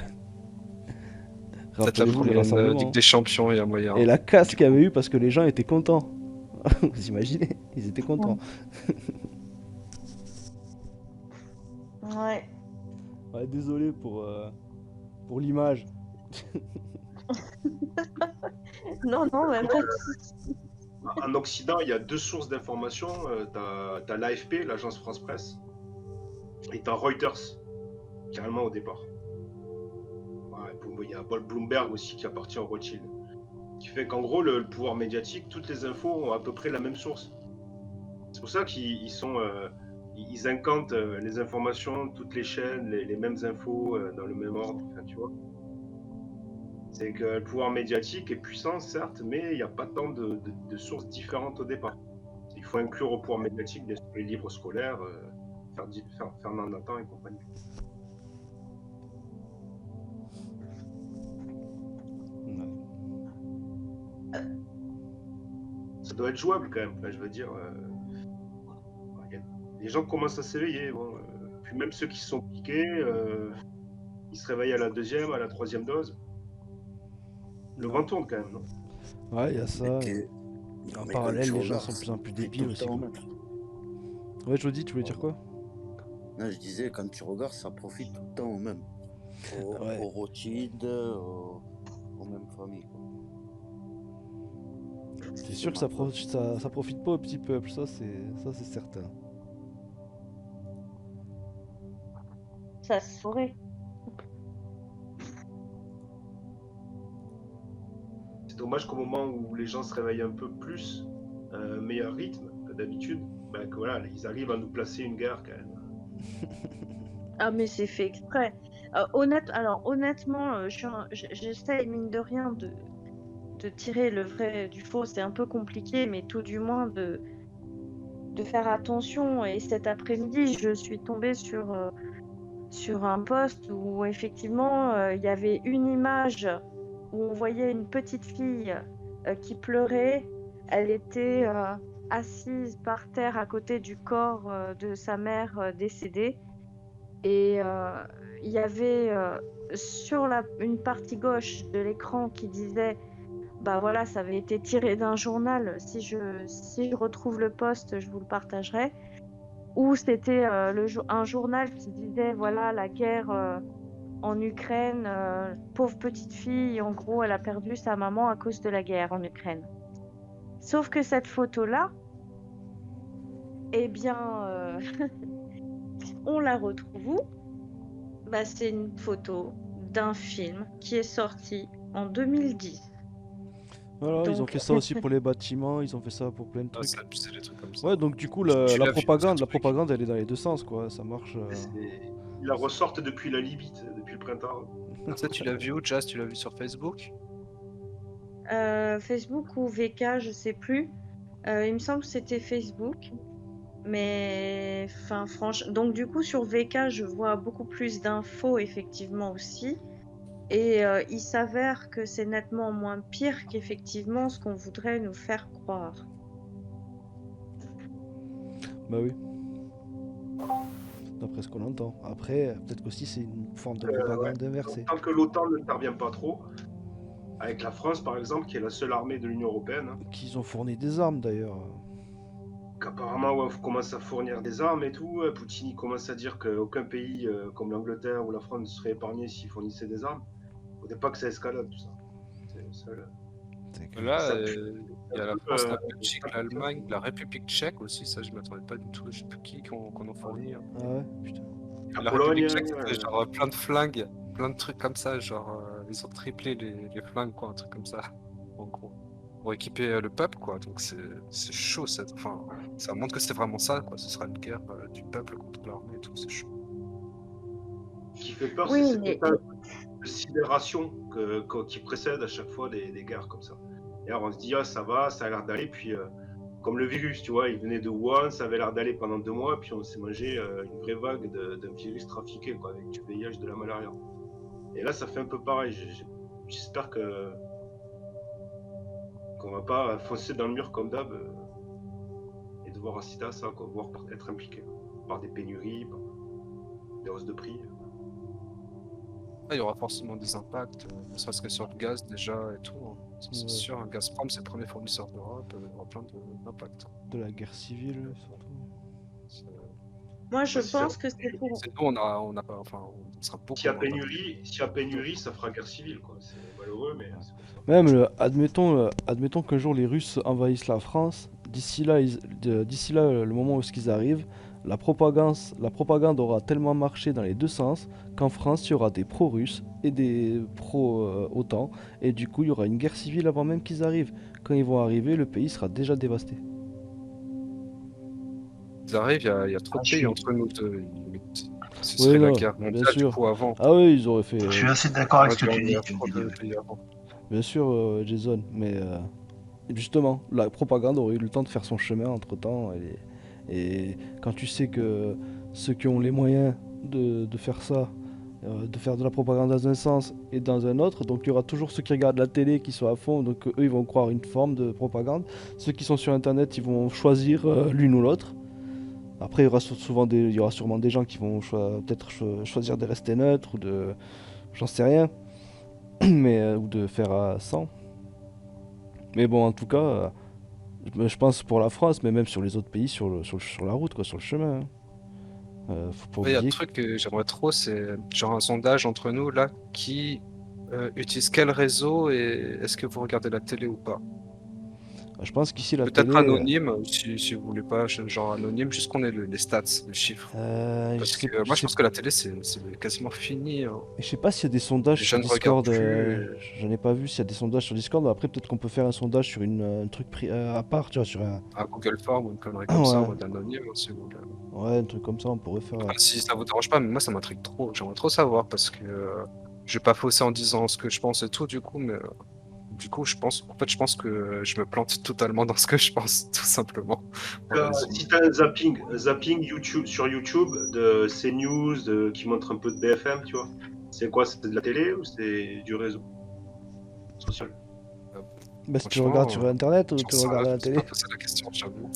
Peut-être la Rappelez-vous les prochaine rassemblements. Ligue des Champions, il y a moyen. Et la casse qu'il y avait eu parce que les gens étaient contents. Vous imaginez? Ils étaient contents. Ouais. Ouais, désolé pour l'image. Non, non, même pas de soucis. En Occident, il y a deux sources d'information. T'as l'AFP, l'agence France-Presse, et t'as Reuters, carrément au départ. Ouais, il y a Bloomberg aussi qui appartient au Rothschild. Qui fait qu'en gros, le pouvoir médiatique, toutes les infos ont à peu près la même source. C'est pour ça qu'ils ils incantent les informations, toutes les chaînes, les mêmes infos dans le même ordre, enfin, tu vois. C'est que le pouvoir médiatique est puissant, certes, mais il n'y a pas tant de sources différentes au départ. Il faut inclure au pouvoir médiatique bien sûr, les livres scolaires, Fernand Nathan et compagnie. Ça doit être jouable quand même, enfin, je veux dire. Les gens commencent à s'éveiller. Bon, puis même ceux qui se sont piqués, ils se réveillent à la deuxième, à la troisième dose. Le vent tourne quand même, non? Ouais, il y a ça. Non, En mais parallèle, quand tu les gens regardes, sont de plus en plus c'est tout débiles le aussi. temps, Quoi. même. Ouais, je vous dis, tu voulais dire quoi? Non, je disais, quand tu regardes, ça profite tout le temps aux mêmes. Ouais. Aux Rothschild, aux mêmes familles. Quoi. C'est sûr que ça profite pas au petit peuple, ça c'est certain. Ça se saurait. C'est dommage qu'au moment où les gens se réveillent un peu plus, meilleur rythme que d'habitude, ben que voilà, ils arrivent à nous placer une guerre quand même. Ah, mais c'est fait exprès. Honnêtement, j'essaie, mine de rien, de tirer le vrai du faux. C'est un peu compliqué, mais tout du moins de faire attention. Et cet après-midi, je suis tombée sur un post où effectivement, il y avait une image où on voyait une petite fille qui pleurait. Elle était assise par terre à côté du corps de sa mère décédée. Et il y avait sur une partie gauche de l'écran qui disait bah voilà, ça avait été tiré d'un journal. Si je retrouve le post, je vous le partagerai. Ou c'était un journal qui disait voilà, la guerre en Ukraine, pauvre petite fille, en gros, elle a perdu sa maman à cause de la guerre en Ukraine. Sauf que cette photo-là, eh bien, on la retrouve où? Bah, c'est une photo d'un film qui est sorti en 2010. Voilà, ils ont Donc- fait ça aussi pour les bâtiments, ils ont fait ça pour plein de Ah, trucs. c'est abusé, les trucs comme ça. Ouais, donc du coup, Tu la l'as vu, propagande, ce la truc. propagande, elle est dans les deux sens, quoi. Ça marche. Ils la ressortent depuis la Libye, depuis le printemps. Ça, tu l'as vu où, Jazz? Tu l'as vu sur Facebook? Facebook ou VK, je sais plus. Il me semble que c'était Facebook. Mais enfin, franchement, donc du coup sur VK, je vois beaucoup plus d'infos effectivement aussi. Et il s'avère que c'est nettement moins pire qu'effectivement ce qu'on voudrait nous faire croire. Bah oui. D'après ce qu'on entend. Après, peut-être qu'aussi c'est une forme de propagande inversée. Tant que l'OTAN n'intervient pas trop, avec la France par exemple, qui est la seule armée de l'Union Européenne, hein, Qu'ils ont fourni des armes d'ailleurs. qu'apparemment ouais, commence à fournir des armes et tout. Poutine il commence à dire qu'aucun pays comme l'Angleterre ou la France ne serait épargné s'il fournissait des armes. Faudrait pas que ça escalade tout ça. C'est ça, Là, ça il y a la France, la Belgique, l'Allemagne, la République tchèque aussi, ça je m'attendais pas du tout, je sais plus qui qu'on en fournit. Hein. Ah ouais, putain. La La Pologne, République tchèque, c'était genre plein de flingues, plein de trucs comme ça, genre ils ont triplé les flingues, quoi, un truc comme ça, en gros. Pour équiper le peuple, quoi, donc c'est chaud, enfin, ça montre que c'est vraiment ça, quoi, ce sera une guerre du peuple contre l'armée et tout, c'est chaud. Ce qui fait peur, Oui, c'est cet mais- état de sidération qui précède à chaque fois des guerres comme ça. Et alors on se dit, ah, ça va, ça a l'air d'aller. Puis, comme le virus, tu vois, il venait de Wuhan, ça avait l'air d'aller pendant 2 mois. Puis on s'est mangé une vraie vague d'un virus trafiqué, quoi, avec du VIH, de la malaria. Et là, ça fait un peu pareil. J'espère qu'on va pas foncer dans le mur comme d'hab et devoir assister à ça, quoi, voire être impliqué par des pénuries, par des hausses de prix. Il y aura forcément des impacts, ne serait-ce que sur le gaz déjà et tout, hein. C'est Ouais. sûr, un Gazprom, c'est le premier fournisseur d'Europe, il y aura plein d'impacts. De la guerre civile, surtout. Moi, je Ouais, c'est ça. pense que c'est pour. C'est nous, on n'a pas, enfin, on sera beaucoup S'il y a moins pénurie, ça fera guerre civile, quoi. C'est malheureux, mais c'est comme ça. Même, admettons qu'un jour les Russes envahissent la France, d'ici là, le moment où ils arrivent, la propagande aura tellement marché dans les deux sens qu'en France, il y aura des pro-russes et des pro-OTAN, et du coup, il y aura une guerre civile avant même qu'ils arrivent. Quand ils vont arriver, le pays sera déjà dévasté. Ils arrivent, il y a trop de pays suis- entre nous deux. Ce Oui, serait la non, guerre bien mondiale du sûr. coup avant. Ah oui, ils auraient fait. Je suis assez d'accord avec Ouais, ce que tu il y dis. a trop de pays avant. Bien sûr, Jason, mais justement, la propagande aurait eu le temps de faire son chemin entre-temps. Et quand tu sais que ceux qui ont les moyens de faire ça, de faire de la propagande dans un sens et dans un autre, donc il y aura toujours ceux qui regardent la télé qui sont à fond, donc eux ils vont croire une forme de propagande. Ceux qui sont sur internet, ils vont choisir l'une ou l'autre. Après, il y aura sûrement des gens qui vont peut-être choisir de rester neutres ou de. J'en sais rien, mais, ou de faire sans. Mais bon, en tout cas, je pense pour la France, mais même sur les autres pays, sur la route, quoi, sur le chemin, hein. Faut pas Il y a un oublier. truc que j'aimerais trop, c'est genre un sondage entre nous là, qui utilise quel réseau et est-ce que vous regardez la télé ou pas? Je pense qu'ici, la Peut-être télé. anonyme, si vous voulez pas, genre anonyme, juste qu'on ait les stats, les chiffres. Je Parce sais, que je moi je sais- pense que la télé c'est quasiment fini, hein. je sais pas s'il y a des sondages Les sur jeunes regardent Discord. plus. J'en ai pas vu s'il y a des sondages sur Discord. Mais après, peut-être qu'on peut faire un sondage sur un truc à part, tu vois, sur un. Un Google Form ou une connerie comme ça, en Ouais, mode anonyme, hein, si vous voulez. ouais, un truc comme ça, on pourrait faire. Enfin, si ça vous dérange pas, mais moi ça m'intrigue trop. J'aimerais trop savoir parce que je vais pas fausser en disant ce que je pense et tout, du coup, mais du coup, je pense que je me plante totalement dans ce que je pense, tout simplement. Voilà, Si tu as un zapping YouTube, sur YouTube de CNews qui montre un peu de BFM, tu vois, c'est quoi? C'est de la télé ou c'est du réseau social? Bah, si tu franchement, regardes sur internet ou j'en tu sais regardes à rien, la je sais télé. pas poser la question, j'avoue.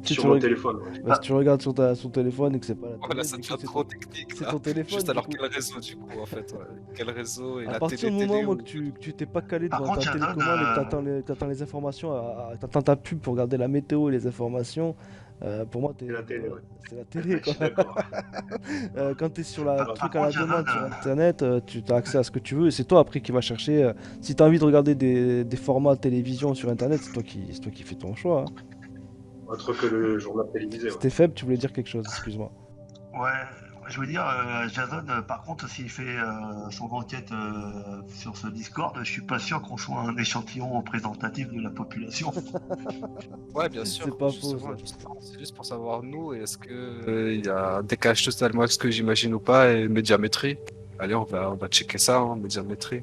Si Sur tu mon reg- téléphone, ouais. Bah, si tu regardes sur ton téléphone et que c'est pas la télé, Voilà, ça du coup, devient trop technique c'est là. ton téléphone. Juste du alors coup. quel réseau du coup en fait, ouais. Quel réseau et À la partir du télé moment moi, ou... que tu t'es pas calé Par devant contre, ta Jason, télécommande et que t'attends les informations, t'attends ta pub pour regarder la météo et les informations, pour moi C'est la télé, ouais. c'est la télé Je quoi. suis d'accord. Quand t'es sur Par truc à contre, la Jason, demande sur internet, tu as accès à ce que tu veux et c'est toi après qui vas chercher. Si t'as envie de regarder des formats télévision sur internet, c'est toi qui fais ton choix, hein. Autre que le journal télévisé, ouais. C'était faible, tu voulais dire quelque chose, excuse-moi. ouais, je veux dire, Jason, par contre, s'il fait son enquête sur ce Discord, je suis pas sûr qu'on soit un échantillon représentatif de la population. Ouais, bien sûr. C'est pas faux, justement, ça. justement, c'est juste pour savoir nous, est-ce que il y a un décalage totalement avec ce que j'imagine ou pas, et médiamétrie. Allez, on va checker ça, hein, médiamétrie.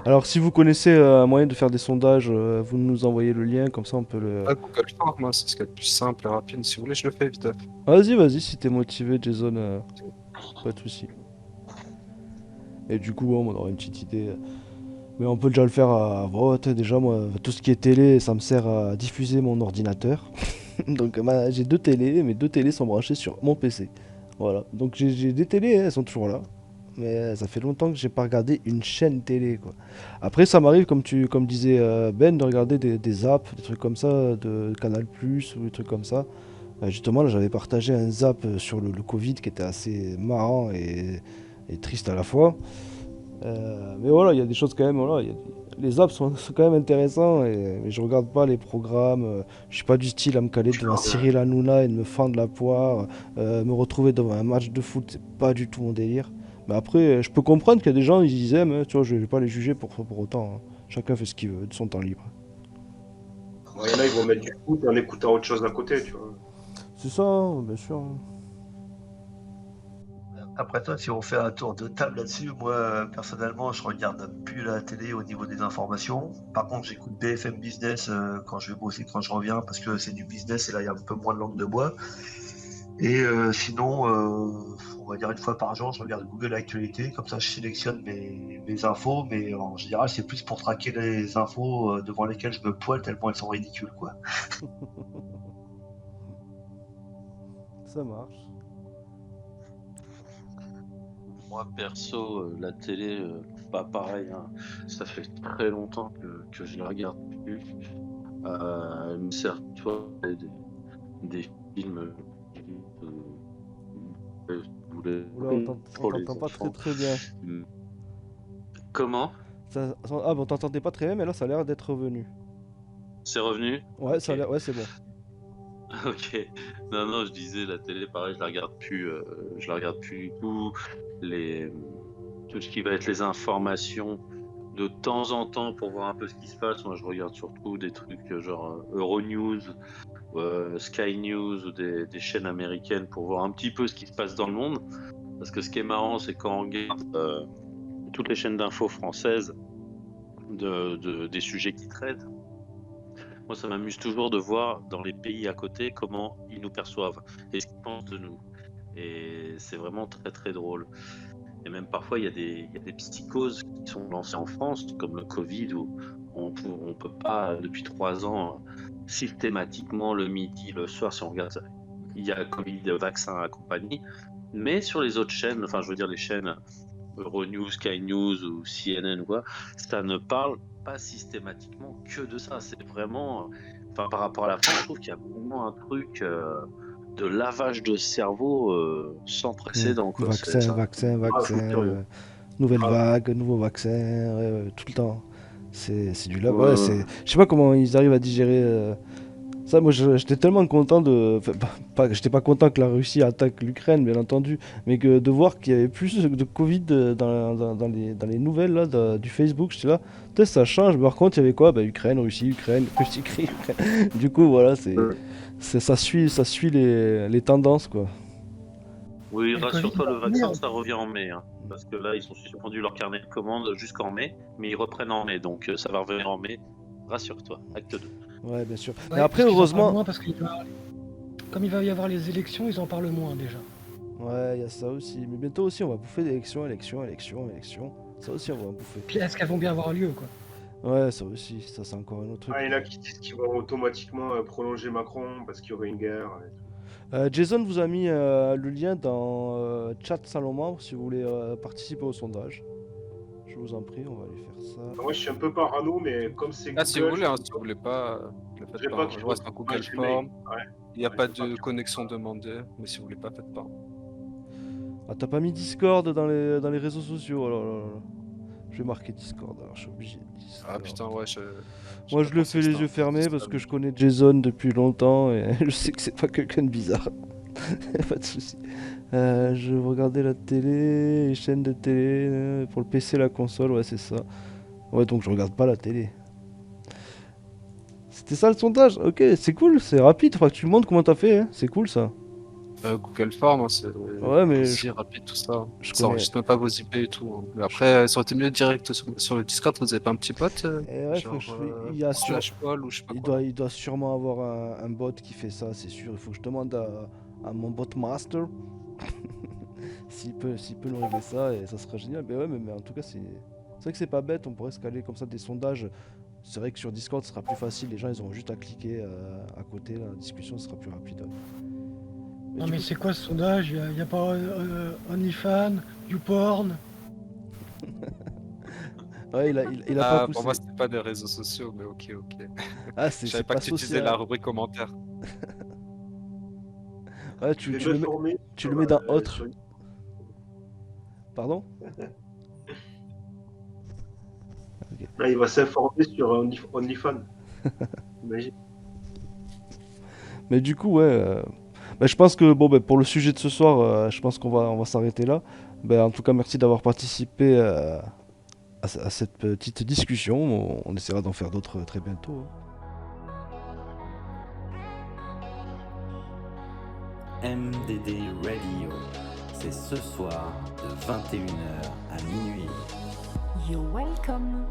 Alors si vous connaissez un moyen de faire des sondages, vous nous envoyez le lien, comme ça on peut le. Ah, Google Form, hein, c'est ce qu'il y a de plus simple et rapide. Si vous voulez, je le fais vite. Vas-y, si t'es motivé, Jason, pas de soucis. Et du coup, bon, on aura une petite idée. Mais on peut déjà le faire à vote. Déjà, moi, tout ce qui est télé, ça me sert à diffuser mon ordinateur. Donc, j'ai deux télés, mes deux télés sont branchées sur mon PC. Voilà. Donc, j'ai des télés, hein, elles sont toujours là. Mais ça fait longtemps que j'ai pas regardé une chaîne télé, quoi. Après, ça m'arrive, comme disait Ben, de regarder des zaps, des trucs comme ça, de Canal+, ou des trucs comme ça. Justement, là, j'avais partagé un zap sur le Covid qui était assez marrant et triste à la fois. Mais voilà, il y a des choses quand même, voilà, les zaps sont quand même intéressants, mais je regarde pas les programmes. Je suis pas du style à me caler devant Cyril Hanouna et de me fendre la poire. Me retrouver devant un match de foot, c'est pas du tout mon délire. Mais après, je peux comprendre qu'il y a des gens, ils aiment, hein, tu vois, je vais pas les juger pour autant, hein. Chacun fait ce qu'il veut de son temps libre. Il y en a, ils vont mettre du foot en écoutant autre chose à côté, tu vois. C'est ça, hein, bien sûr. Après toi, si on fait un tour de table là-dessus, moi personnellement, je regarde plus la télé au niveau des informations. Par contre, j'écoute BFM Business quand je vais bosser, quand je reviens, parce que c'est du business et là, il y a un peu moins de langue de bois. Et sinon, on va dire une fois par jour, je regarde Google Actualité, comme ça je sélectionne mes infos, mais en général, c'est plus pour traquer les infos devant lesquelles je me poile tellement elles sont ridicules, quoi. Ça marche. Moi, perso, la télé, pas pareil, hein. Ça fait très longtemps que je la regarde plus. Mais certes, toi, des films Oula, on t'entend pas très bien. Comment? Ah bon, t'entendais pas très bien, mais là ça a l'air d'être revenu. C'est revenu? Ouais, ça a Ok. l'air... ouais, c'est bon. Ok. Non, je disais la télé, pareil, je la regarde plus du tout. Tout ce qui va être les informations de temps en temps pour voir un peu ce qui se passe. Moi, je regarde surtout des trucs genre Euronews, Sky News ou des chaînes américaines pour voir un petit peu ce qui se passe dans le monde. Parce que ce qui est marrant, c'est quand on regarde toutes les chaînes d'infos françaises des sujets qui traitent. Moi, ça m'amuse toujours de voir dans les pays à côté comment ils nous perçoivent et ce qu'ils pensent de nous. Et c'est vraiment très très drôle. Et même parfois, il y a des psychoses qui sont lancées en France, comme le Covid, où on peut pas, depuis 3 ans, systématiquement, le midi, le soir, si on regarde ça, il y a Covid, vaccin et compagnie. Mais sur les autres chaînes, enfin, je veux dire les chaînes Euronews, Sky News ou CNN ou quoi, ça ne parle pas systématiquement que de ça. C'est vraiment, enfin, par rapport à la France, je trouve qu'il y a vraiment un truc de lavage de cerveau sans précédent, quoi. Vaccin, nouvelle vague, nouveau vaccin, ouais, tout le temps. C'est du lavage. Ouais, je sais pas comment ils arrivent à digérer ça. Moi, j'étais tellement content de. Enfin, j'étais pas content que la Russie attaque l'Ukraine, bien entendu, mais que de voir qu'il y avait plus de Covid dans les nouvelles là, du Facebook. J'étais là, peut-être ça change. Mais par contre, il y avait quoi? Ukraine, Russie, Ukraine. Du coup, voilà, ça suit les tendances, quoi. Oui, Et le rassure-toi, Covid le va vaccin, revenir. ça revient en mai, hein, parce que là, ils ont suspendu leur carnet de commandes jusqu'en mai, mais ils reprennent en mai, donc ça va revenir en mai. Rassure-toi, acte 2. Ouais, bien sûr. Ouais, Mais après, parce qu'ils en parlent heureusement. moins parce comme il va y avoir les élections, ils en parlent moins déjà. Ouais, il y a ça aussi. Mais bientôt aussi, on va bouffer d'élections. Ça aussi, on va en bouffer. Puis est-ce qu'elles vont bien avoir lieu, quoi? Ouais, ça aussi. Ça, c'est encore un autre truc. Ah, il y en a qui disent qu'ils vont automatiquement prolonger Macron parce qu'il y aurait une guerre. Et tout. Jason vous a mis le lien dans chat salon membre si vous voulez participer au sondage. Je vous en prie, on va aller faire ça. Moi, je suis un peu parano, mais comme c'est Google... Ah, si vous voulez, hein, si vous voulez pas, le je faites dirais pas. pas Hein. qu'il Je faut vois, c'est un Google Gmail. Form. Ouais. Il n'y a Ouais, pas il faut de que- connexion demandée, mais si vous voulez pas, faites pas. Ah, t'as pas mis Discord dans les réseaux sociaux? Oh là là là. Je vais marquer Discord, alors je suis obligé. Discord. Ah putain, ouais, Moi, je le fais les yeux fermés parce que je connais Jason depuis longtemps et je sais que c'est pas quelqu'un de bizarre. Pas de soucis. Je vais regarder la télé, les chaînes de télé, pour le PC, la console, ouais, c'est ça. Ouais, donc je regarde pas la télé. C'était ça le sondage? Ok, c'est cool, c'est rapide, faudra que tu me montres comment t'as fait, hein. C'est cool ça. Google Form, hein, c'est Ouais, mais aussi rapide tout ça. je Ça connais. enregistre même pas vos IP et tout. Hein. Mais après, ça aurait été mieux direct sur le Discord, vous avez pas un petit pote Ouais, genre il y a slash Paul ou je sais pas il quoi. doit sûrement avoir un bot qui fait ça, c'est sûr. Il faut que je demande à mon bot master s'il peut nous régler ça et ça serait génial. Mais ouais, mais en tout cas, c'est vrai que c'est pas bête, on pourrait se caler comme ça des sondages. C'est vrai que sur Discord, ce sera plus facile, les gens ils auront juste à cliquer à côté, la discussion sera plus rapide. Non, du mais coup- c'est quoi ce sondage? Il y a pas OnlyFans, YouPorn? Ouais, il a pas poussé. Pour moi, c'était pas des réseaux sociaux, mais ok. Ah, Je c'est savais pas pas que tu utilisais social. la rubrique commentaire. Ouais, Je vais tu me former tu sur, le mets dans sur- autre. Pardon? Là, il va s'informer sur OnlyFans. Imagine. Mais du coup, ouais. Je pense que bon, pour le sujet de ce soir, je pense qu'on va s'arrêter là. En tout cas, merci d'avoir participé à cette petite discussion. On essaiera d'en faire d'autres très bientôt. MDD Radio, c'est ce soir de 21h à minuit. You're welcome.